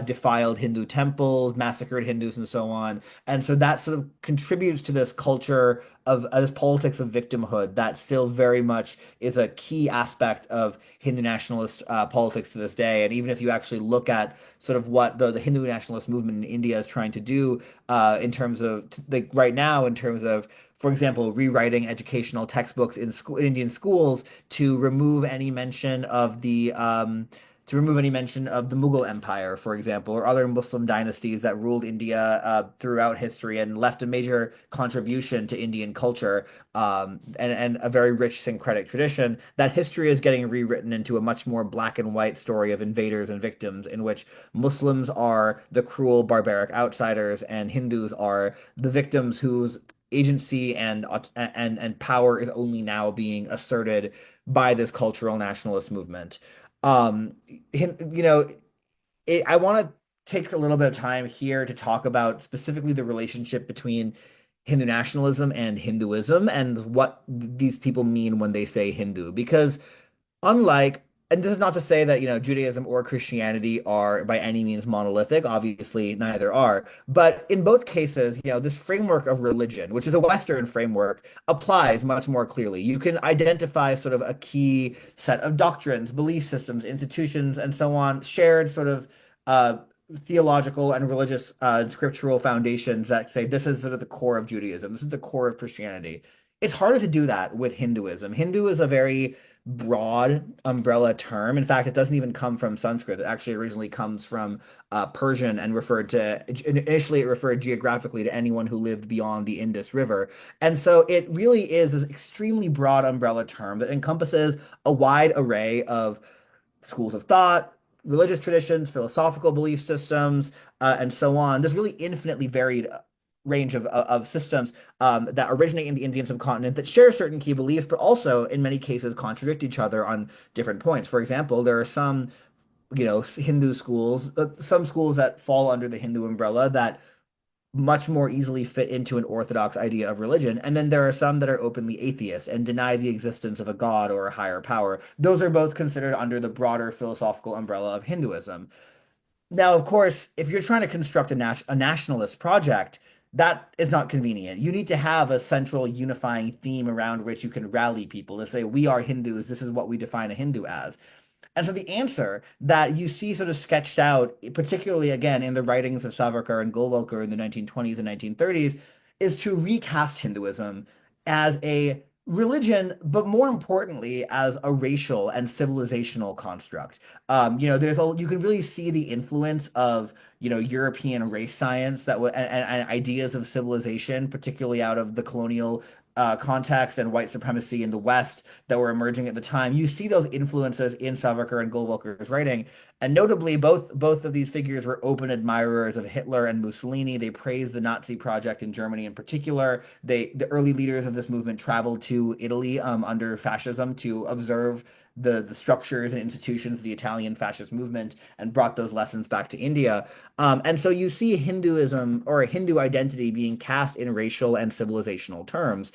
defiled Hindu temples, massacred Hindus, and so on. And so that sort of contributes to this culture of this politics of victimhood that still very much is a key aspect of Hindu nationalist politics to this day. And even if you actually look at sort of what the Hindu nationalist movement in India is trying to do in terms of like right now, in terms of, for example, rewriting educational textbooks in Indian schools to remove any mention of the Mughal Empire, for example, or other Muslim dynasties that ruled India throughout history and left a major contribution to Indian culture, and a very rich syncretic tradition. That history is getting rewritten into a much more black and white story of invaders and victims, in which Muslims are the cruel, barbaric outsiders, and Hindus are the victims whose agency and power is only now being asserted by this cultural nationalist movement. Um, I want to take a little bit of time here to talk about specifically the relationship between Hindu nationalism and Hinduism and what these people mean when they say Hindu. Because unlike, and this is not to say that, Judaism or Christianity are by any means monolithic. Obviously, neither are. But in both cases, this framework of religion, which is a Western framework, applies much more clearly. You can identify sort of a key set of doctrines, belief systems, institutions, and so on, shared sort of uh, theological and religious scriptural foundations that say this is sort of the core of Judaism. This is the core of Christianity. it's harder to do that with Hinduism. Hindu is a very broad umbrella term. In fact, it doesn't even come from Sanskrit. It actually originally comes from Persian and referred to, initially it referred geographically to anyone who lived beyond the Indus River. And so it really is an extremely broad umbrella term that encompasses a wide array of schools of thought, religious traditions, philosophical belief systems, and so on. There's really infinitely varied range of systems that originate in the Indian subcontinent that share certain key beliefs, but also in many cases contradict each other on different points. For example, there are some, Hindu schools, some schools that fall under the Hindu umbrella that much more easily fit into an orthodox idea of religion. And then there are some that are openly atheist and deny the existence of a god or a higher power. Those are both considered under the broader philosophical umbrella of Hinduism. Now, of course, if you're trying to construct a nationalist project, that is not convenient. You need to have a central unifying theme around which you can rally people to say, we are Hindus, this is what we define a Hindu as. And so the answer that you see sort of sketched out, particularly again in the writings of Savarkar and Golwalkar in the 1920s and 1930s, is to recast Hinduism as a religion, but more importantly, as a racial and civilizational construct. You can really see the influence of European race science and ideas of civilization, particularly out of the colonial context and white supremacy in the West that were emerging at the time. You see those influences in Savarkar and Golwalkar's writing, and notably, both of these figures were open admirers of Hitler and Mussolini. They praised the Nazi project in Germany in particular. The early leaders of this movement traveled to Italy under fascism to observe the structures and institutions of the Italian fascist movement and brought those lessons back to India. And so you see Hinduism or a Hindu identity being cast in racial and civilizational terms,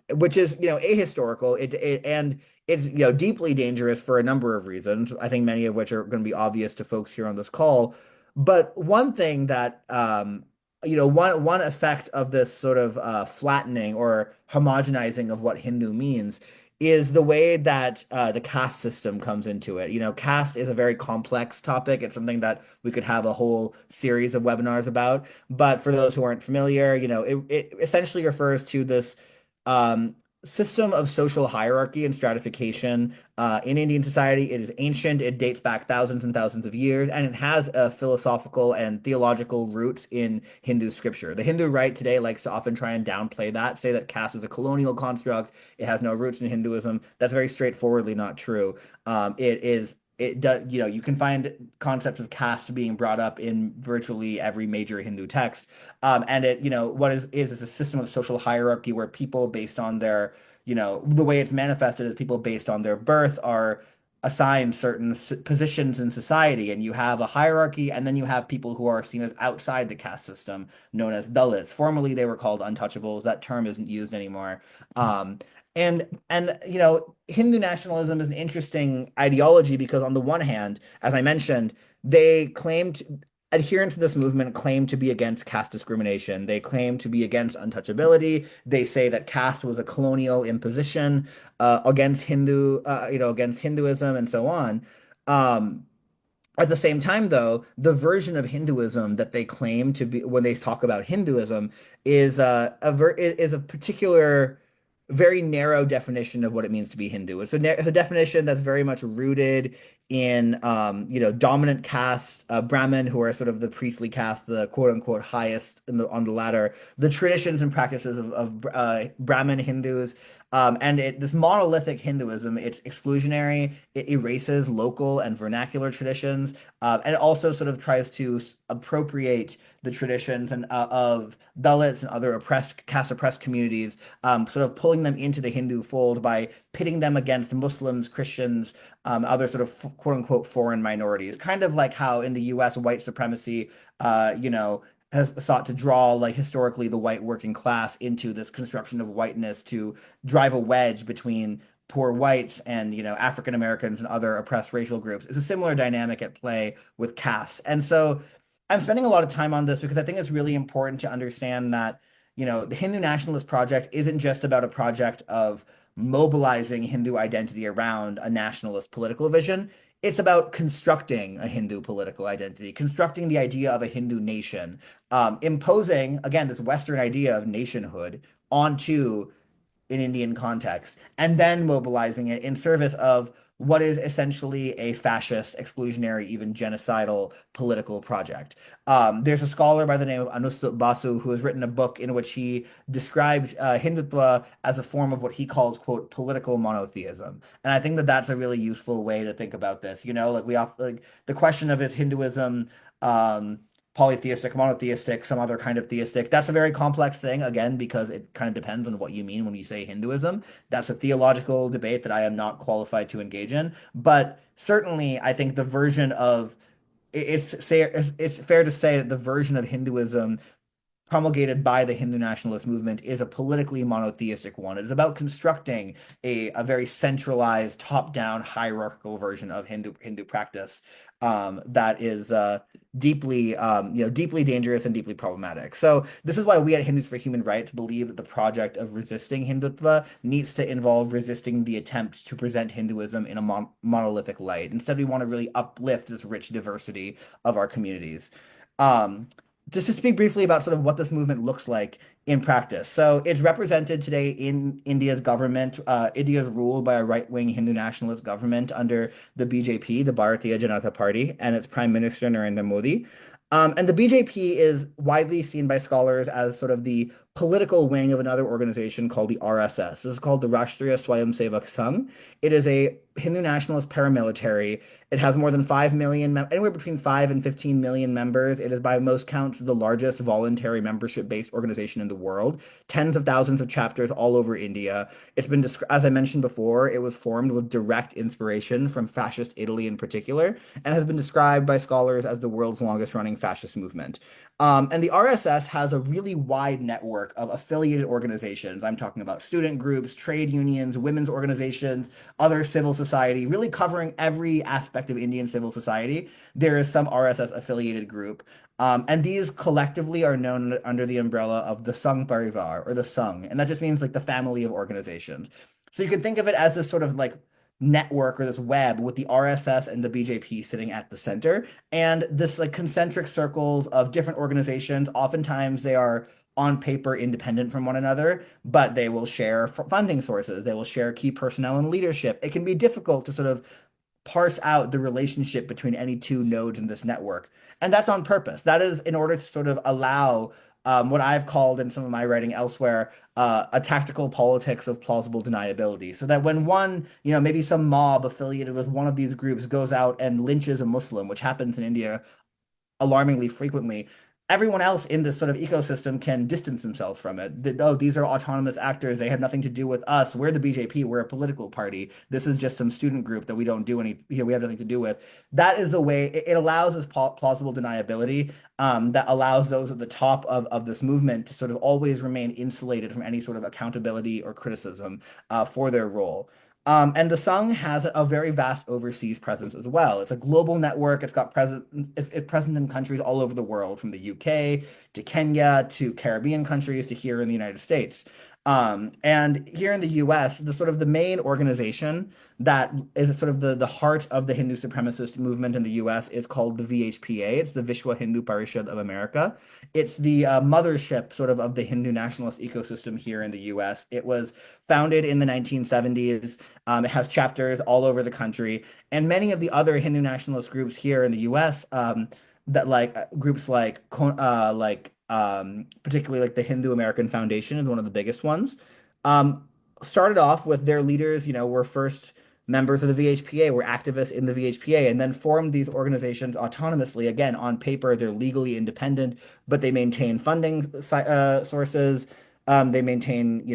which is, ahistorical. And it's, deeply dangerous for a number of reasons. I think many of which are going to be obvious to folks here on this call. But one thing that, one effect of this sort of flattening or homogenizing of what Hindu means is the way that the caste system comes into it. Caste is a very complex topic. It's something that we could have a whole series of webinars about. But for those who aren't familiar, it essentially refers to this um, system of social hierarchy and stratification in Indian society. It is ancient. It dates back thousands and thousands of years, and it has a philosophical and theological roots in Hindu scripture. The Hindu right today likes to often try and downplay that, say that caste is a colonial construct. It has no roots in Hinduism. That's very straightforwardly not true. It does, you can find concepts of caste being brought up in virtually every major Hindu text. And what is a system of social hierarchy where people based on their, the way it's manifested is people based on their birth are assigned certain positions in society. And you have a hierarchy, and then you have people who are seen as outside the caste system, known as Dalits. Formerly, they were called untouchables. That term isn't used anymore. And Hindu nationalism is an interesting ideology because on the one hand, as I mentioned, they claimed adherents to this movement claim to be against caste discrimination. They claim to be against untouchability. They say that caste was a colonial imposition against against Hinduism and so on. Um, at the same time, though, the version of Hinduism that they claim to be when they talk about Hinduism is is a particular, very narrow definition of what it means to be Hindu. It's a definition that's very much rooted in dominant caste, Brahmin, who are sort of the priestly caste, the quote unquote highest on the ladder, the traditions and practices of Brahmin Hindus. This monolithic Hinduism, it's exclusionary, it erases local and vernacular traditions, and it also sort of tries to appropriate the traditions of Dalits and other caste oppressed communities, sort of pulling them into the Hindu fold by pitting them against Muslims, Christians, other sort of quote unquote foreign minorities, kind of like how in the US white supremacy, has sought to draw like historically the white working class into this construction of whiteness to drive a wedge between poor whites and African Americans and other oppressed racial groups. It's a similar dynamic at play with caste. And so I'm spending a lot of time on this because I think it's really important to understand that the Hindu nationalist project isn't just about a project of mobilizing Hindu identity around a nationalist political vision. It's about constructing a Hindu political identity, constructing the idea of a Hindu nation, imposing, again, this Western idea of nationhood onto in Indian context, and then mobilizing it in service of what is essentially a fascist, exclusionary, even genocidal political project. There's a scholar by the name of Anusut Basu who has written a book in which he describes Hindutva as a form of what he calls, quote, political monotheism. And I think that that's a really useful way to think about this. You know, like like the question of is Hinduism um, polytheistic, monotheistic, some other kind of theistic. That's a very complex thing, again, because it kind of depends on what you mean when you say Hinduism. That's a theological debate that I am not qualified to engage in. But certainly, I think the version of it's fair to say that the version of Hinduism promulgated by the Hindu nationalist movement is a politically monotheistic one. It is about constructing a very centralized, top-down, hierarchical version of Hindu practice that is deeply, deeply dangerous and deeply problematic. So this is why we at Hindus for Human Rights believe that the project of resisting Hindutva needs to involve resisting the attempts to present Hinduism in a monolithic light. Instead, we want to really uplift this rich diversity of our communities. Just to speak briefly about sort of what this movement looks like in practice. So it's represented today in India's government. India is ruled by a right-wing Hindu nationalist government under the BJP, the Bharatiya Janata Party, and its Prime Minister Narendra Modi. And the BJP is widely seen by scholars as sort of the political wing of another organization called the RSS. This is called the Rashtriya Swayamsevak Sangh. It is a Hindu nationalist paramilitary. It has more than 5 million, anywhere between 5 and 15 million members. It is by most counts the largest voluntary membership-based organization in the world. Tens of thousands of chapters all over India. It's been, as I mentioned before, it was formed with direct inspiration from fascist Italy in particular, and has been described by scholars as the world's longest-running fascist movement. And the RSS has a really wide network of affiliated organizations. I'm talking about student groups, trade unions, women's organizations, other civil society, really covering every aspect of Indian civil society. There is some RSS affiliated group. And these collectively are known under the umbrella of the Sangh Parivar, or the Sangh. And that just means like the family of organizations. So you can think of it as this sort of like network or this web with the RSS and the BJP sitting at the center, and this like concentric circles of different organizations. Oftentimes they are on paper independent from one another, but they will share funding sources. They will share key personnel and leadership. It can be difficult to sort of parse out the relationship between any two nodes in this network. And that's on purpose. That is in order to sort of allow what I've called in some of my writing elsewhere, a tactical politics of plausible deniability. So that when one, maybe some mob affiliated with one of these groups goes out and lynches a Muslim, which happens in India alarmingly frequently, everyone else in this sort of ecosystem can distance themselves from it. Oh, these are autonomous actors. They have nothing to do with us. We're the BJP. We're a political party. This is just some student group that we don't do any, we have nothing to do with. That is the way it allows this plausible deniability that allows those at the top of this movement to sort of always remain insulated from any sort of accountability or criticism for their role. And the Sangh has a very vast overseas presence as well. It's a global network. It's present in countries all over the world, from the UK to Kenya to Caribbean countries to here in the United States. And here in the US, the main organization that is sort of the heart of the Hindu supremacist movement in the US is called the VHPA. It's the Vishwa Hindu Parishad of America. It's the mothership sort of the Hindu nationalist ecosystem here in the US. It was founded in the 1970s. It has chapters all over the country, and many of the other Hindu nationalist groups here in the US that groups particularly like the Hindu American Foundation is one of the biggest ones. Started off with their leaders, were first members of the VHPA, were activists in the VHPA, and then formed these organizations autonomously. Again, on paper, they're legally independent, but they maintain funding sources. They maintain,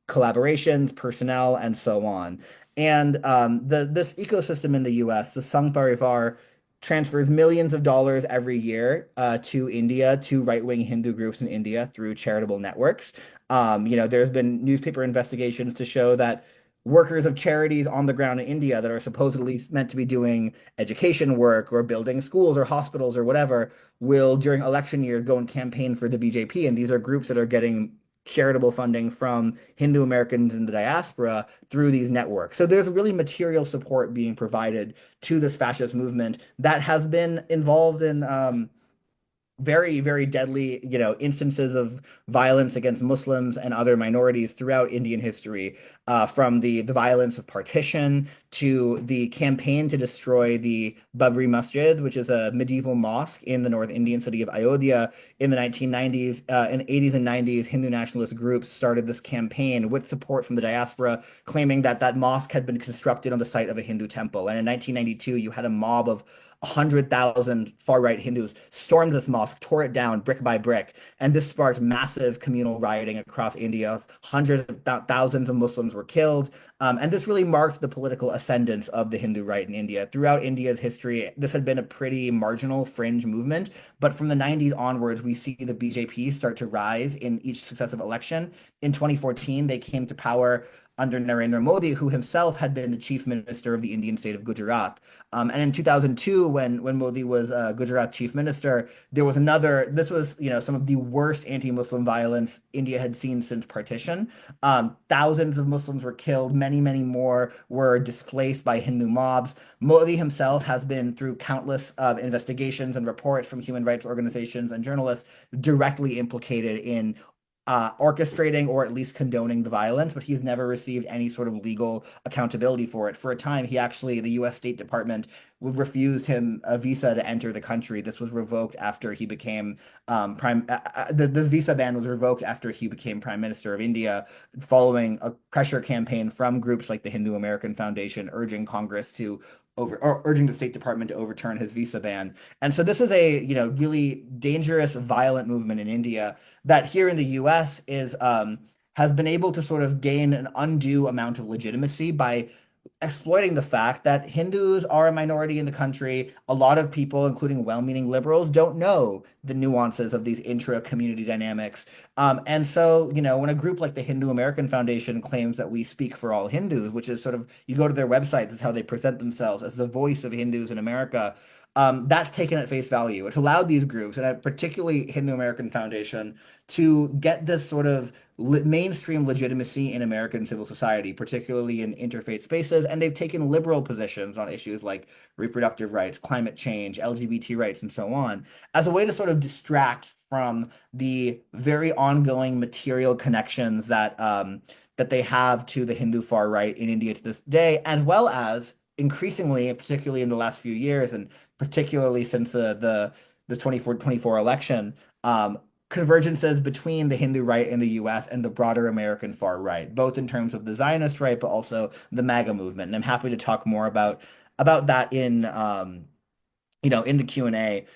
collaborations, personnel, and so on. And this ecosystem in the US, the Sangh Parivar, transfers millions of dollars every year to India, to right-wing Hindu groups in India through charitable networks. There's been newspaper investigations to show that workers of charities on the ground in India that are supposedly meant to be doing education work or building schools or hospitals or whatever will, during election years, go and campaign for the BJP. And these are groups that are getting charitable funding from Hindu Americans in the diaspora through these networks. So there's really material support being provided to this fascist movement that has been involved in very, very deadly, instances of violence against Muslims and other minorities throughout Indian history, from the violence of partition to the campaign to destroy the Babri Masjid, which is a medieval mosque in the North Indian city of Ayodhya in the 1990s. In the 80s and 90s, Hindu nationalist groups started this campaign with support from the diaspora, claiming that that mosque had been constructed on the site of a Hindu temple. And in 1992, you had a mob of 100,000 far-right Hindus stormed this mosque, tore it down brick by brick, and this sparked massive communal rioting across India. Hundreds of thousands of Muslims were killed, and this really marked the political ascendance of the Hindu right in India. Throughout India's history, this had been a pretty marginal fringe movement, but from the 90s onwards, we see the BJP start to rise in each successive election. In 2014, they came to power under Narendra Modi, who himself had been the chief minister of the Indian state of Gujarat. And in 2002, when Modi was Gujarat chief minister, there was this was, some of the worst anti-Muslim violence India had seen since partition. Thousands of Muslims were killed, many, many more were displaced by Hindu mobs. Modi himself has been through countless investigations and reports from human rights organizations and journalists directly implicated in orchestrating or at least condoning the violence, but he's never received any sort of legal accountability for it. For a time, the U.S. State Department refused him a visa to enter the country. This was revoked after he became this visa ban was revoked after he became Prime Minister of India, following a pressure campaign from groups like the Hindu American Foundation urging Congress to urging the State Department to overturn his visa ban. And so this is a, really dangerous, violent movement in India that here in the US has been able to sort of gain an undue amount of legitimacy by exploiting the fact that Hindus are a minority in the country. A lot of people, including well-meaning liberals, don't know the nuances of these intra-community dynamics. And so, when a group like the Hindu American Foundation claims that we speak for all Hindus, which is sort of, you go to their websites, this is how they present themselves as the voice of Hindus in America. That's taken at face value. It's allowed these groups, and particularly Hindu American Foundation, to get this sort of mainstream legitimacy in American civil society, particularly in interfaith spaces. And they've taken liberal positions on issues like reproductive rights, climate change, LGBT rights, and so on, as a way to sort of distract from the very ongoing material connections that they have to the Hindu far right in India to this day, as well as increasingly, particularly in the last few years, and particularly since the 24 election, convergences between the Hindu right in the US and the broader American far right, both in terms of the Zionist right, but also the MAGA movement. And I'm happy to talk more about that in in the Q&A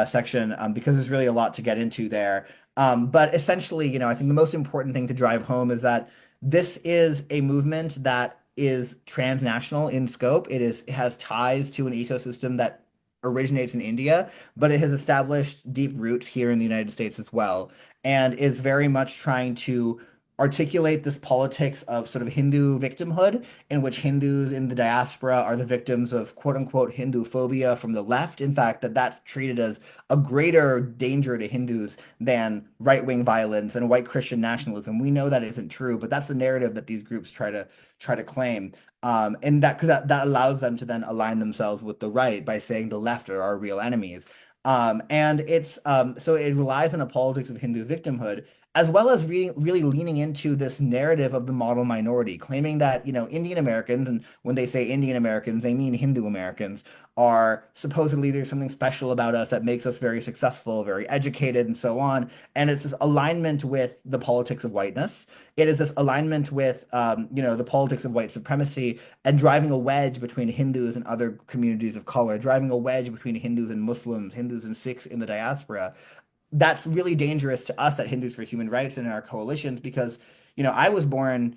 section, because there's really a lot to get into there. But essentially, I think the most important thing to drive home is that this is a movement that is transnational in scope. It has ties to an ecosystem that originates in India, but it has established deep roots here in the United States as well, and is very much trying to articulate this politics of sort of Hindu victimhood, in which Hindus in the diaspora are the victims of quote unquote Hindu phobia from the left. In fact, that's treated as a greater danger to Hindus than right-wing violence and white Christian nationalism. We know that isn't true, but that's the narrative that these groups try to claim. And because that allows them to then align themselves with the right by saying the left are our real enemies. And it's so it relies on a politics of Hindu victimhood, as well as really leaning into this narrative of the model minority, claiming that, Indian Americans, and when they say Indian Americans, they mean Hindu Americans, are supposedly there's something special about us that makes us very successful, very educated, and so on. And it's this alignment with the politics of whiteness. It is this alignment with, the politics of white supremacy, and driving a wedge between Hindus and other communities of color, driving a wedge between Hindus and Muslims, Hindus and Sikhs in the diaspora. That's really dangerous to us at Hindus for Human Rights and in our coalitions, because, I was born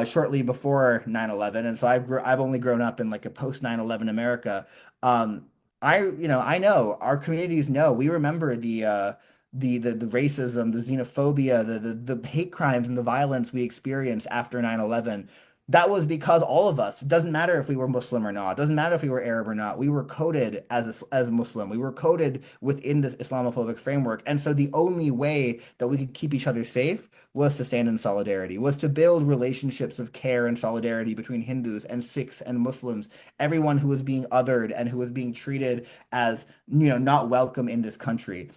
shortly before 9/11, and so I've only grown up in like a post 9/11 America. I know our communities know, we remember the racism, the xenophobia, the hate crimes and the violence we experienced after 9/11. That was because all of us, it doesn't matter if we were Muslim or not, it doesn't matter if we were Arab or not, we were coded as Muslim. We were coded within this Islamophobic framework. And so the only way that we could keep each other safe was to stand in solidarity, was to build relationships of care and solidarity between Hindus and Sikhs and Muslims, everyone who was being othered and who was being treated as, not welcome in this country.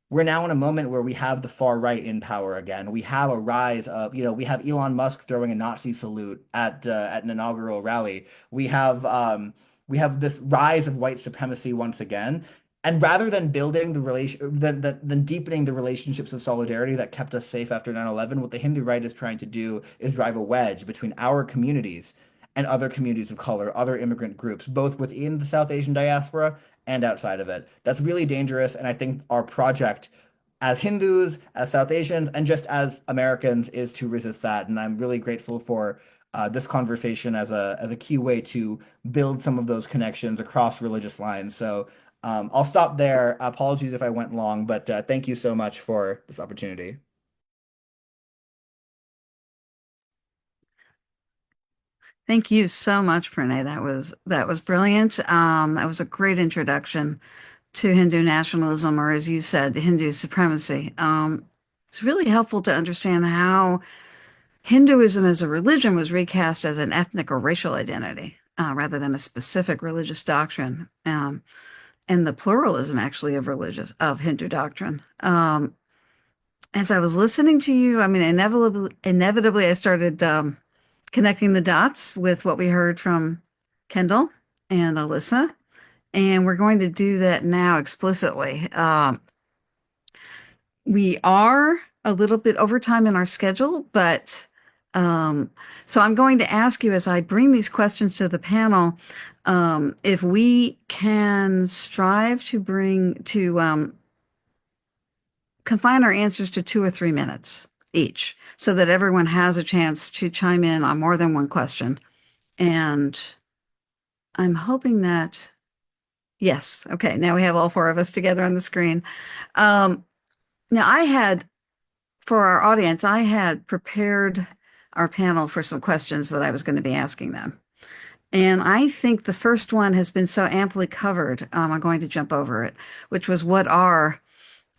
we're now in a moment where we have the far right in power again. We have a rise of, we have Elon Musk throwing a Nazi salute at an inaugural rally. We have this rise of white supremacy once again. And rather than building the relation, than deepening the relationships of solidarity that kept us safe after 9/11, what the Hindu right is trying to do is drive a wedge between our communities and other communities of color, other immigrant groups, both within the South Asian diaspora and outside of it. That's really dangerous. And I think our project as Hindus, as South Asians, and just as Americans is to resist that. And I'm really grateful for this conversation as a key way to build some of those connections across religious lines. So I'll stop there. Apologies if I went long, but thank you so much for this opportunity. Thank you so much, Pranay. That was brilliant. That was a great introduction to Hindu nationalism, or as you said, Hindu supremacy. It's really helpful to understand how Hinduism as a religion was recast as an ethnic or racial identity rather than a specific religious doctrine, and the pluralism actually of Hindu doctrine. As I was listening to you, I mean, inevitably, I started connecting the dots with what we heard from Kendall and Alyssa, and we're going to do that now explicitly. We are a little bit over time in our schedule, but so I'm going to ask you as I bring these questions to the panel, if we can strive to confine our answers to 2 or 3 minutes each, so that everyone has a chance to chime in on more than one question. And I'm hoping that, yes, okay, now we have all 4 of us together on the screen. Now for our audience, I had prepared our panel for some questions that I was going to be asking them. And I think the first one has been so amply covered, I'm going to jump over it, which was what are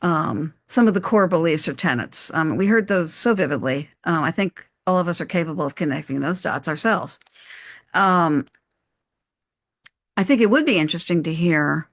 some of the core beliefs or tenets. We heard those so vividly. I think all of us are capable of connecting those dots ourselves. I think it would be interesting to hear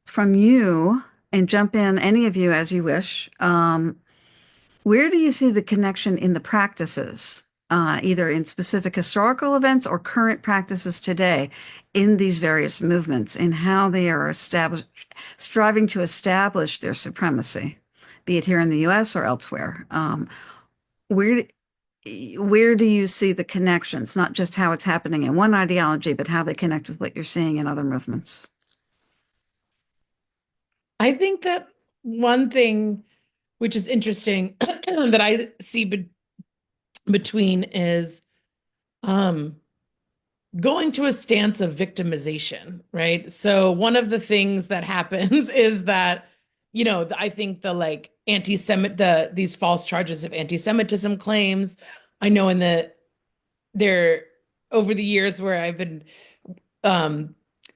from you, and jump in, any of you as you wish. Where do you see the connection in the practices, either in specific historical events or current practices today in these various movements, in how they are striving to establish their supremacy, be it here in the US or elsewhere? Where do you see the connections, not just how it's happening in one ideology, but how they connect with what you're seeing in other movements? I think that one thing which is interesting that I see between is going to a stance of victimization, right? So one of the things that happens is that, I think the these false charges of anti-Semitism claims, I know over the years where I've been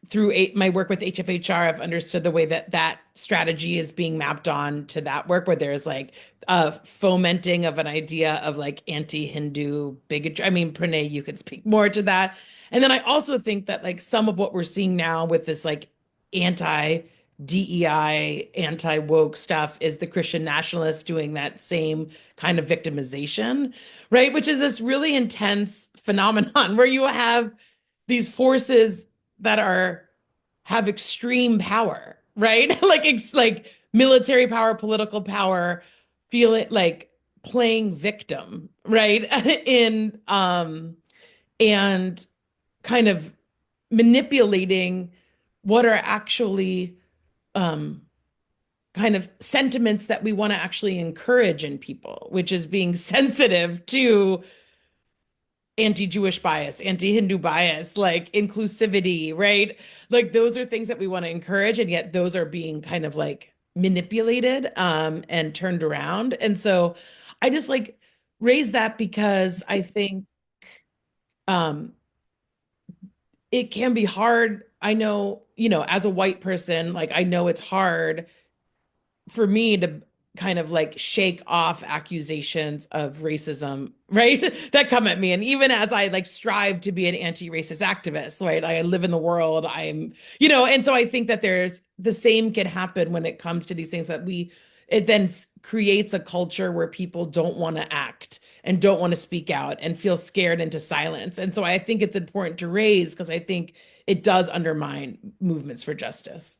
through my work with HFHR, I've understood the way that strategy is being mapped on to that work, where there's like a fomenting of an idea of like anti-Hindu bigotry. I mean, Pranay, you could speak more to that. And then I also think that like some of what we're seeing now with this like anti-DEI, anti-woke stuff is the Christian nationalists doing that same kind of victimization, right? Which is this really intense phenomenon where you have these forces that have extreme power, right? like military power, political power, feel it like playing victim, right? And kind of manipulating what are actually kind of sentiments that we want to actually encourage in people, which is being sensitive to anti-Jewish bias, anti-Hindu bias, like inclusivity, right? Like those are things that we want to encourage, and yet those are being kind of like manipulated and turned around. And so I just like raise that because I think it can be hard. I know, as a white person, like I know it's hard for me to kind of like shake off accusations of racism, right? That come at me. And even as I like strive to be an anti-racist activist, right? I live in the world, and so I think that there's the same can happen when it comes to these things that it then creates a culture where people don't want to act and don't want to speak out and feel scared into silence. And so I think it's important to raise because I think it does undermine movements for justice.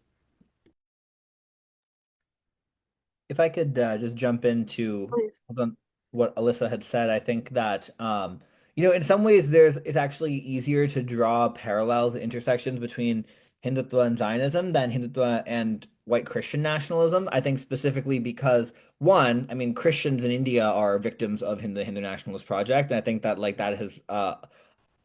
If I could just jump into Please. what Alyssa had said, I think that in some ways it's actually easier to draw parallels, intersections between Hindutva and Zionism than Hindutva and white Christian nationalism. I think specifically because one, I mean, Christians in India are victims of the Hindu nationalist project, and I think that like that has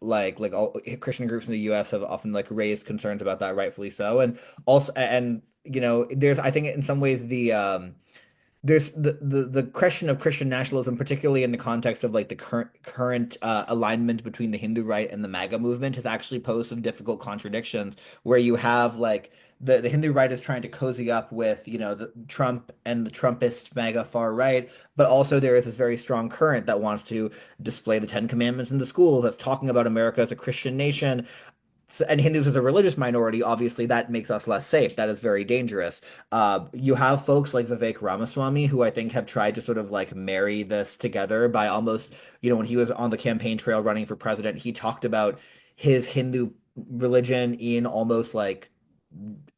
like all Christian groups in the US have often like raised concerns about that, rightfully so. And also, and there's I think in some ways there's the question of Christian nationalism, particularly in the context of like the current alignment between the Hindu right and the MAGA movement, has actually posed some difficult contradictions where you have like the Hindu right is trying to cozy up with the Trump and the Trumpist MAGA far right, but also there is this very strong current that wants to display the Ten Commandments in the schools, that's talking about America as a Christian nation. And Hindus as a religious minority, obviously that makes us less safe. That is very dangerous. You have folks like Vivek Ramaswamy, who I think have tried to sort of like marry this together by almost, when he was on the campaign trail running for president, he talked about his Hindu religion in almost like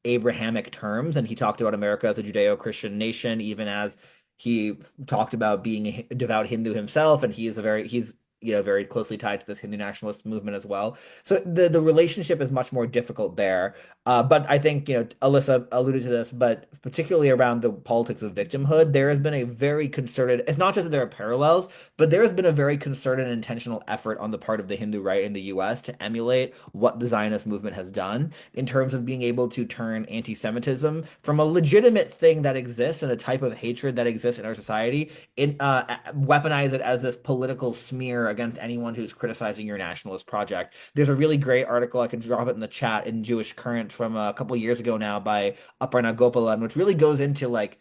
Abrahamic terms, and he talked about America as a Judeo-Christian nation, even as he talked about being a devout Hindu himself, and he's very closely tied to this Hindu nationalist movement as well. So the relationship is much more difficult there. But I think, Alyssa alluded to this, but particularly around the politics of victimhood, there has been a very concerted, it's not just that there are parallels, but there has been a very concerted and intentional effort on the part of the Hindu right in the US to emulate what the Zionist movement has done in terms of being able to turn anti-Semitism from a legitimate thing that exists and a type of hatred that exists in our society, weaponize it as this political smear against anyone who's criticizing your nationalist project. There's a really great article, I can drop it in the chat, in Jewish Current from a couple years ago now by Aparna Gopalan, which really goes into like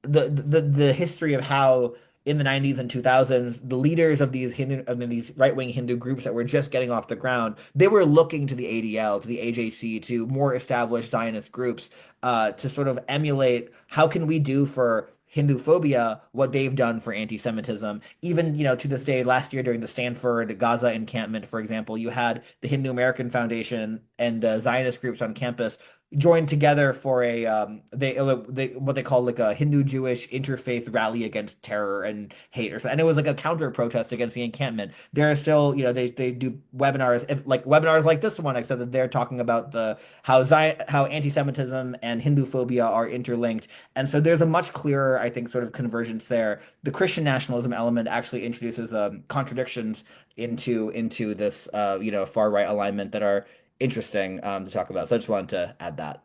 the history of how in the 90s and 2000s the leaders of these right-wing Hindu groups that were just getting off the ground, they were looking to the ADL, to the AJC, to more established Zionist groups to sort of emulate how can we do for Hindu phobia what they've done for anti-Semitism. Even, to this day, last year during the Stanford Gaza encampment, for example, you had the Hindu American Foundation and Zionist groups on campus joined together for a they what they call like a Hindu Jewish interfaith rally against terror and hate, or something. And it was like a counter protest against the encampment. There are still, they do webinars, like webinars like this one, except that they're talking about how anti-Semitism and Hindu phobia are interlinked. And so there's a much clearer, I think, sort of convergence there. The Christian nationalism element actually introduces contradictions into this far right alignment that are interesting to talk about. So I just wanted to add that.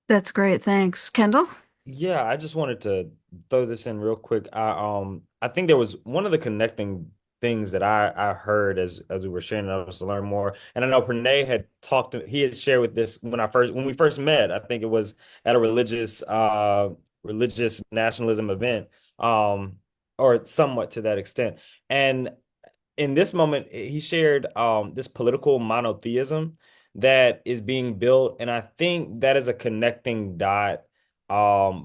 That's great. Thanks. Kendall? Yeah, I just wanted to throw this in real quick. I think there was one of the connecting things that I heard as we were sharing us to learn more. And I know Pranay had he had shared with this when we first met. I think it was at a religious nationalism event, or somewhat to that extent. And in this moment, he shared this political monotheism that is being built, and I think that is a connecting dot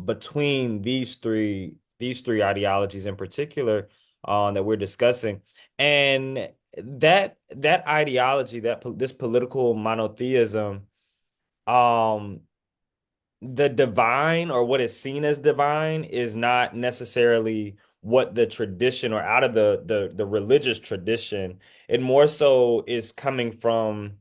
between these three ideologies in particular that we're discussing, and that ideology, this political monotheism, um, the divine, or what is seen as divine, is not necessarily what the tradition, or out of the religious tradition. It more so is coming from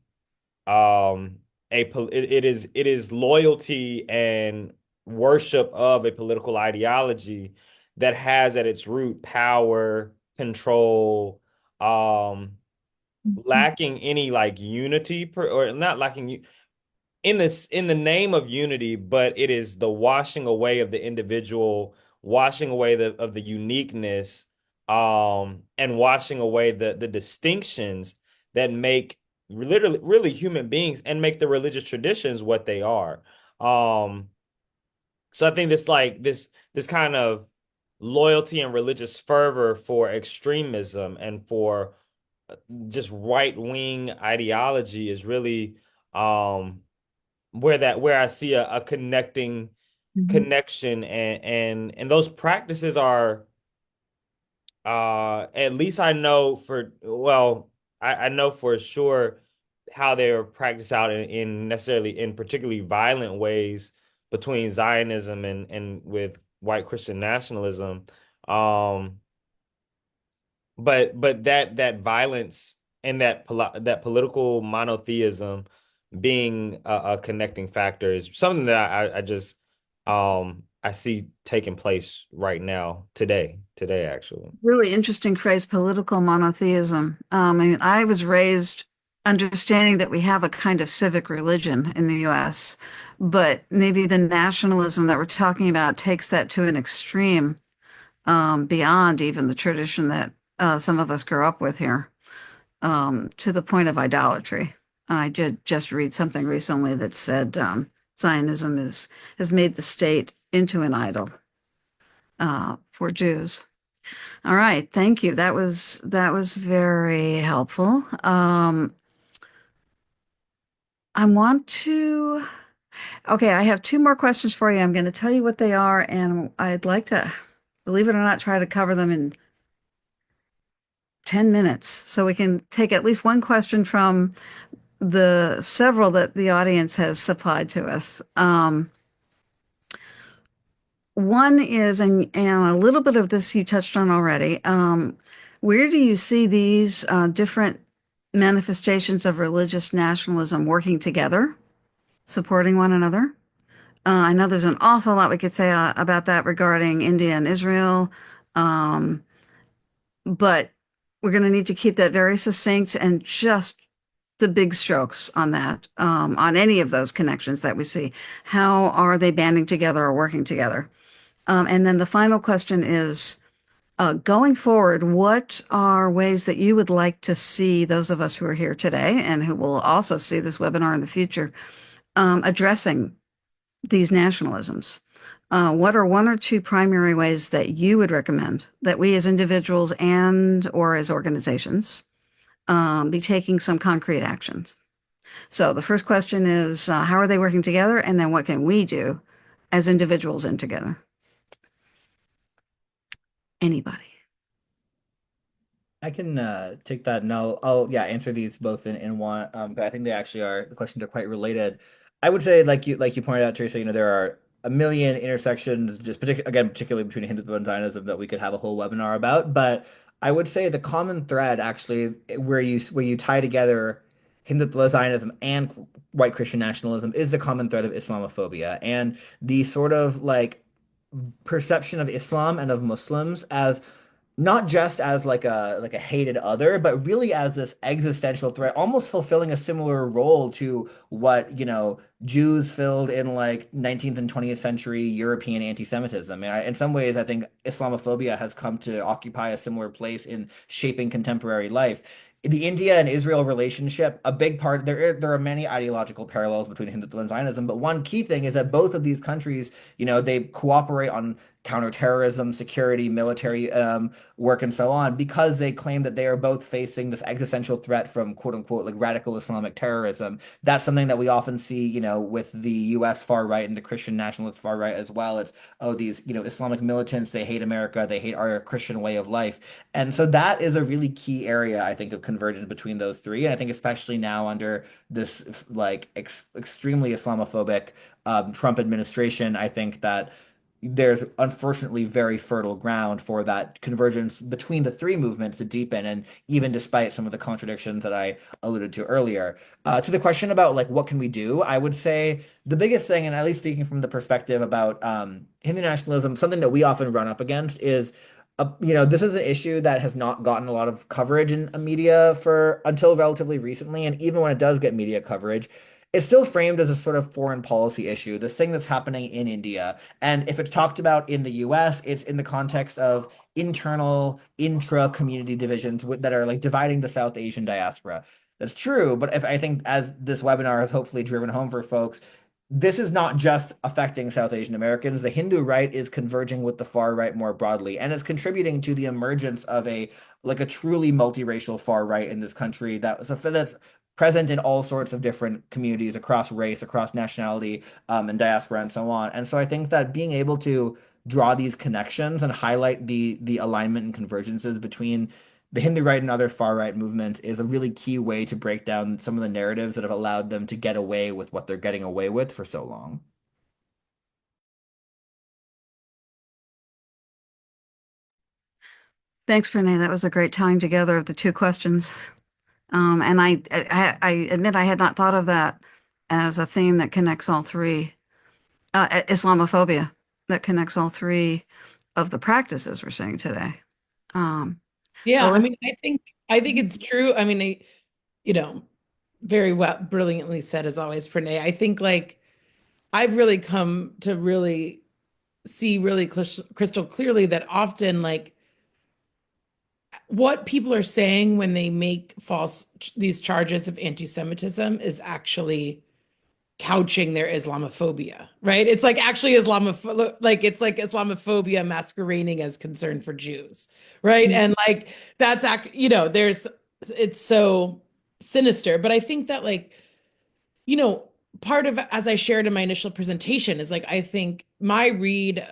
it is loyalty and worship of a political ideology that has at its root power, control, lacking any like unity, or not lacking in the name of unity, but it is the washing away of the individual, washing away of the uniqueness, and washing away the distinctions that make literally really human beings and make the religious traditions what they are. Um, So I think this kind of loyalty and religious fervor for extremism and for just right-wing ideology is really um where I see a connecting Mhm. connection, and those practices are at least I know for well I know for sure how they are practiced out in necessarily in particularly violent ways between Zionism and with white Christian nationalism. Um, but that violence and that political monotheism being a connecting factor is something that I just I see taking place right now today actually. Really interesting phrase, political monotheism. I mean, I was raised understanding that we have a kind of civic religion in the US, but maybe the nationalism that we're talking about takes that to an extreme, beyond even the tradition that some of us grew up with here, to the point of idolatry. I did just read something recently that said Zionism has made the state into an idol for Jews. All right, thank you. That was very helpful. I want to. Okay, I have two more questions for you. I'm going to tell you what they are, and I'd like to, believe it or not, try to cover them in 10 minutes so we can take at least one question from the several that the audience has supplied to us. One is, and a little bit of this you touched on already. Where do you see these different manifestations of religious nationalism working together, supporting one another? I know there's an awful lot we could say about that regarding India and Israel, um, but we're going to need to keep that very succinct and just the big strokes on that, on any of those connections that we see. How are they banding together or working together? And then the final question is, going forward, what are ways that you would like to see those of us who are here today and who will also see this webinar in the future, addressing these nationalisms? What are one or two primary ways that you would recommend that we as individuals and or as organizations be taking some concrete actions? So the first question is, how are they working together? And then what can we do as individuals and together? Anybody? I can take that and I'll yeah answer these both in one. But I think they actually are the questions are quite related. I would say like you pointed out, Teresa, there are a million intersections, just particularly between Hindutva and Zionism that we could have a whole webinar about. But I would say the common thread actually where you tie together Hindutva, Zionism, and white Christian nationalism is the common thread of Islamophobia and the sort of like perception of Islam and of Muslims as not just as like a hated other, but really as this existential threat, almost fulfilling a similar role to what, Jews filled in like 19th and 20th century European anti-Semitism. And in some ways, I think Islamophobia has come to occupy a similar place in shaping contemporary life. The India and Israel relationship, a big part, there are many ideological parallels between Hindutva and Zionism, but one key thing is that both of these countries, they cooperate on counterterrorism, security, military work, and so on, because they claim that they are both facing this existential threat from quote unquote like radical Islamic terrorism. That's something that we often see, with the US far right and the Christian nationalist far right as well. It's, oh, these, Islamic militants, they hate America, they hate our Christian way of life. And so that is a really key area, I think, of convergence between those three. And I think especially now under this like extremely Islamophobic Trump administration, I think that there's unfortunately very fertile ground for that convergence between the three movements to deepen, and even despite some of the contradictions that I alluded to earlier. To the question about like what can we do, I would say the biggest thing, and at least speaking from the perspective about Hindu nationalism, something that we often run up against is this is an issue that has not gotten a lot of coverage in media for until relatively recently, and even when it does get media coverage, it's still framed as a sort of foreign policy issue, this thing that's happening in India. And if it's talked about in the US, it's in the context of internal intra-community divisions that are like dividing the South Asian diaspora. That's true, but if I think as this webinar has hopefully driven home for folks, this is not just affecting South Asian Americans. The Hindu right is converging with the far right more broadly, and it's contributing to the emergence of a truly multiracial far right in this country that's present in all sorts of different communities across race, across nationality, and diaspora, and so on. And so I think that being able to draw these connections and highlight the alignment and convergences between the Hindu right and other far right movements is a really key way to break down some of the narratives that have allowed them to get away with what they're getting away with for so long. Thanks, Renee. That was a great tying together of the two questions. And I admit I had not thought of that as a theme that connects all three. Islamophobia that connects all three of the practices we're seeing today. Um, Yeah, I Alyssa? mean, I think it's true. I mean, you know, very well, brilliantly said as always, Pranay. I think like I've really come to really see really crystal clearly that often like what people are saying when they make these charges of anti-Semitism is actually couching their Islamophobia, right? It's like actually it's like Islamophobia masquerading as concern for Jews, right? And like there's it's so sinister. But I think that like, you know, part of, as I shared in my initial presentation, is like I think my read,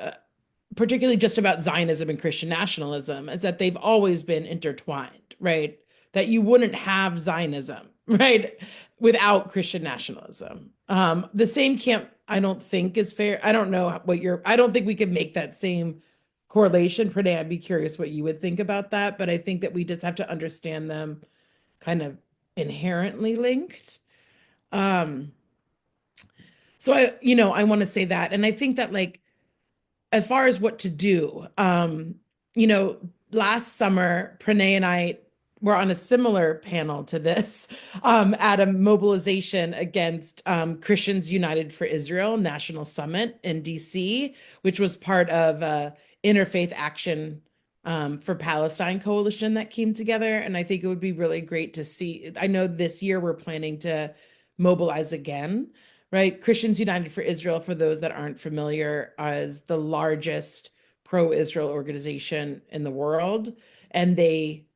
particularly just about Zionism and Christian nationalism, is that they've always been intertwined, right? That you wouldn't have Zionism, right, without Christian nationalism. The same camp, I don't think is fair. I don't know I don't think we could make that same correlation. Pranay, I'd be curious what you would think about that. But I think that we just have to understand them kind of inherently linked. Um, so I want to say that. And I think that like, as far as what to do, you know, last summer, Pranay and I were on a similar panel to this at a mobilization against Christians United for Israel National Summit in DC, which was part of Interfaith Action for Palestine coalition that came together. And I think it would be really great to see. I know this year we're planning to mobilize again, right? Christians United for Israel, for those that aren't familiar, is the largest pro-Israel organization in the world. And they,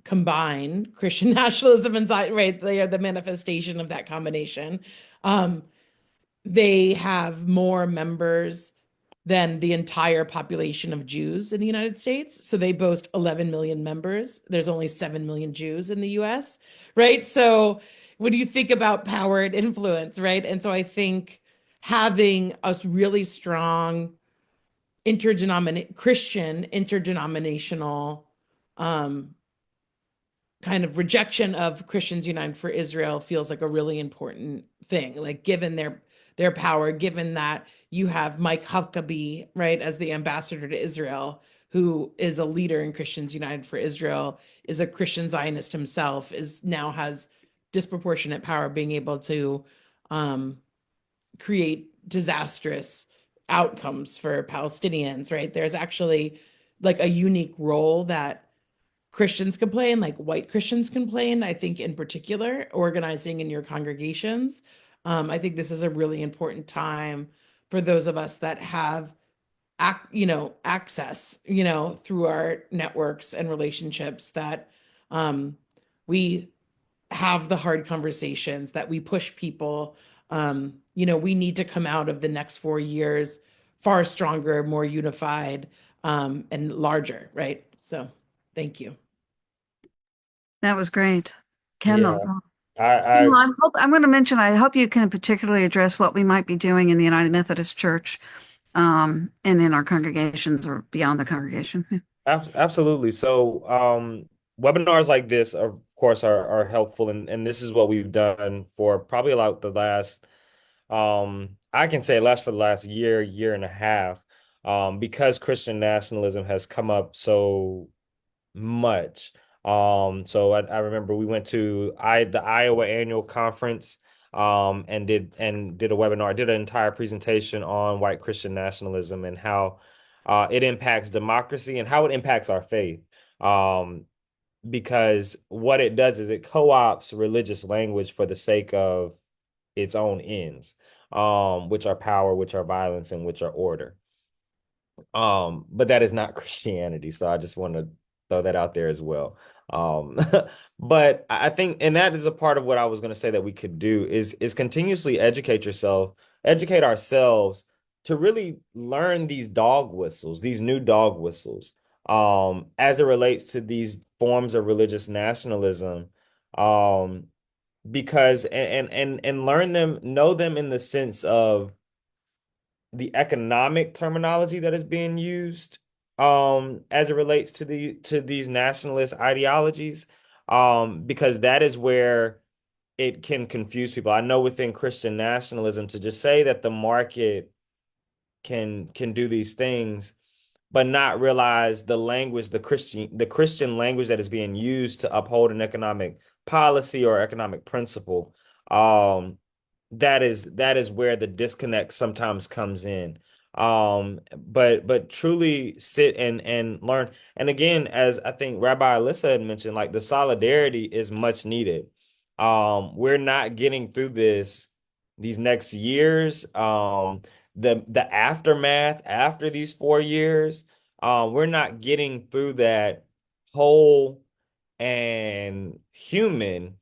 combine Christian nationalism and Zion, right? They are the manifestation of that combination. Um, they have more members than the entire population of Jews in the United States. So they boast 11 million members. There's only 7 million Jews in the US, right? So when you think about power and influence, right? And so I think having a really strong Christian interdenominational kind of rejection of Christians United for Israel feels like a really important thing. Like given their power, given that you have Mike Huckabee, right, as the ambassador to Israel, who is a leader in Christians United for Israel, is a Christian Zionist himself, now has disproportionate power, being able to create disastrous outcomes for Palestinians, right? There's actually like a unique role that Christians can play and like white Christians can play in, I think in particular, organizing in your congregations. I think this is a really important time for those of us that have access, through our networks and relationships, that we have the hard conversations, that we push people. We need to come out of the next 4 years far stronger, more unified, and larger, right? So thank you. That was great. Yeah, Kendall. I Kendall, I'm going to mention, I hope you can particularly address what we might be doing in the United Methodist Church and in our congregations or beyond the congregation. absolutely. So, webinars like this, of course, are helpful, and this is what we've done for probably like the last, I can say last for the last year and a half, because Christian nationalism has come up so much. So I remember we went to the Iowa annual conference, and did a webinar, did an entire presentation on white Christian nationalism and how it impacts democracy and how it impacts our faith. Because what it does is it co-opts religious language for the sake of its own ends, which are power, which are violence, and which are order. But that is not Christianity. So I just want to throw that out there as well. Um, but I think, and that is a part of what I was going to say that we could do is continuously educate ourselves to really learn these dog whistles, these new dog whistles, as it relates to these forms of religious nationalism, um, because and learn them, know them in the sense of the economic terminology that is being used as it relates to these nationalist ideologies, because that is where it can confuse people. I know within Christian nationalism, to just say that the market can do these things but not realize the language, the Christian language that is being used to uphold an economic policy or economic principle. That is where the disconnect sometimes comes in. But truly sit and learn. And again, as I think Rabbi Alyssa had mentioned, like the solidarity is much needed. We're not getting through these next years. The aftermath after these 4 years, we're not getting through that whole and human,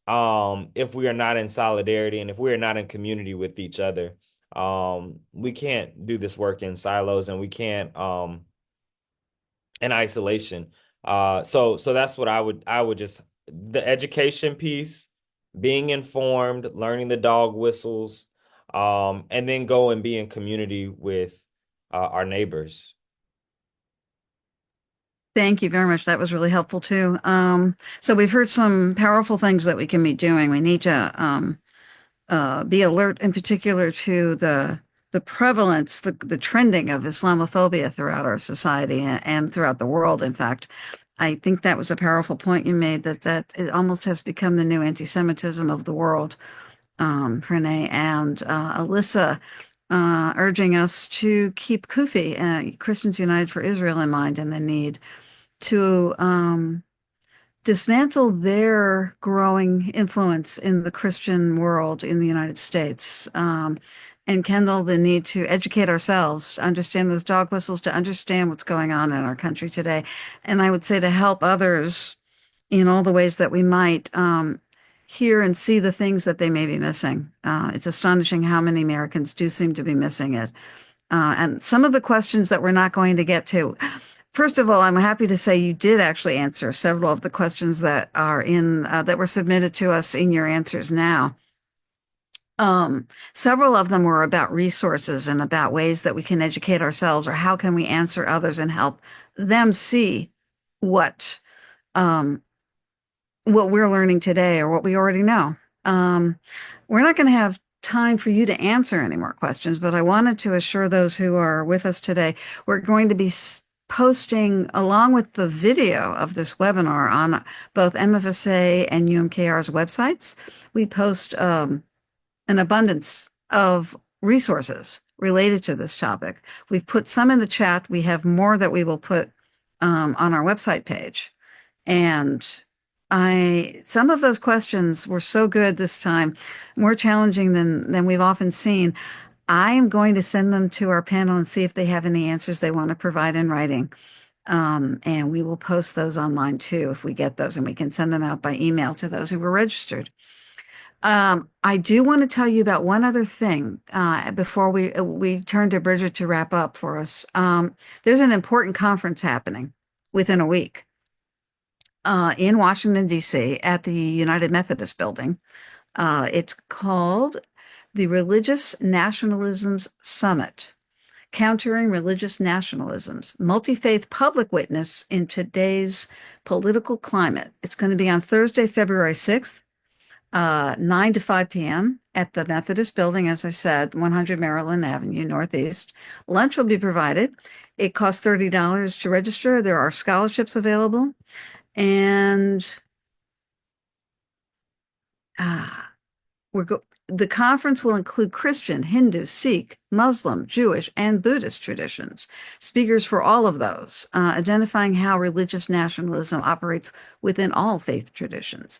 if we are not in solidarity and if we are not in community with each other. We can't do this work in silos, and we can't in isolation. So that's what I would just, the education piece, being informed, learning the dog whistles, and then go and be in community with our neighbors. Thank you very much. That was really helpful too. So we've heard some powerful things that we can be doing. We need to be alert in particular to the prevalence, the trending of Islamophobia throughout our society and throughout the world. In fact, I think that was a powerful point you made, that it almost has become the new anti-Semitism of the world. Renee and Alyssa urging us to keep CUFI, Christians United for Israel, in mind, and the need to dismantle their growing influence in the Christian world in the United States, and kindle the need to educate ourselves, to understand those dog whistles, to understand what's going on in our country today. And I would say to help others in all the ways that we might hear and see the things that they may be missing. It's astonishing how many Americans do seem to be missing it. And some of the questions that we're not going to get to. First of all, I'm happy to say you did actually answer several of the questions that are that were submitted to us in your answers now. Several of them were about resources and about ways that we can educate ourselves, or how can we answer others and help them see what we're learning today or what we already know. We're not going to have time for you to answer any more questions, but I wanted to assure those who are with us today, we're going to be posting, along with the video of this webinar, on both MFSA and UMKR's websites. We post an abundance of resources related to this topic. We've put some in the chat. We have more that we will put on our website page. And some of those questions were so good this time, more challenging than we've often seen. I am going to send them to our panel and see if they have any answers they want to provide in writing. And we will post those online too if we get those, and we can send them out by email to those who were registered. I do want to tell you about one other thing before we turn to Bridget to wrap up for us. There's an important conference happening within a week in Washington, D.C. at the United Methodist Building. It's called the Religious Nationalisms Summit, Countering Religious Nationalisms, Multi-Faith Public Witness in Today's Political Climate. It's going to be on Thursday, February 6th, 9 to 5 p.m. at the Methodist Building, as I said, 100 Maryland Avenue, Northeast. Lunch will be provided. It costs $30 to register. There are scholarships available. And the conference will include Christian, Hindu, Sikh, Muslim, Jewish, and Buddhist traditions. Speakers for all of those, identifying how religious nationalism operates within all faith traditions.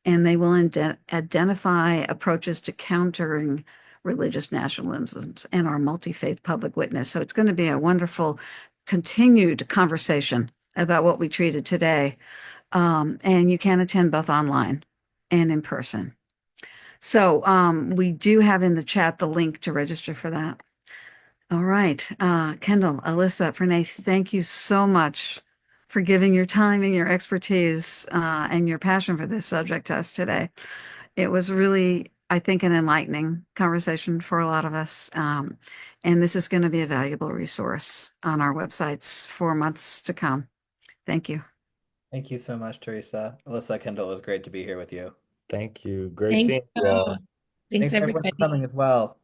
and they will identify approaches to countering religious nationalisms and our multi-faith public witness. So it's going to be a wonderful continued conversation about what we treated today. And you can attend both online and in person. So we do have in the chat the link to register for that. All right. Kendall, Alyssa, Pranay, thank you so much for giving your time and your expertise and your passion for this subject to us today. It was really, I think, an enlightening conversation for a lot of us. And this is going to be a valuable resource on our websites for months to come. Thank you. Thank you so much, Teresa. Alyssa, Kendall, it was great to be here with you. Thank you. Great Thank seeing you all. you. Thanks, everyone everybody. for coming as well.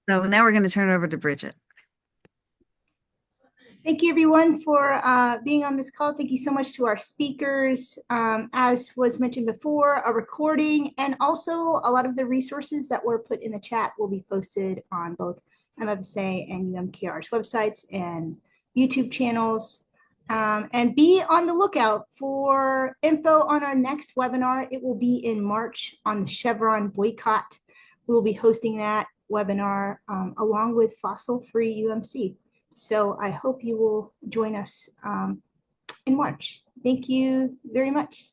So now we're going to turn it over to Bridget. Thank you, everyone, for being on this call. Thank you so much to our speakers. As was mentioned before, a recording and also a lot of the resources that were put in the chat will be posted on both MFSA and UMKR's websites and YouTube channels. And be on the lookout for info on our next webinar. It will be in March on the Chevron boycott. We will be hosting that webinar along with Fossil Free UMC. So I hope you will join us in March. Thank you very much.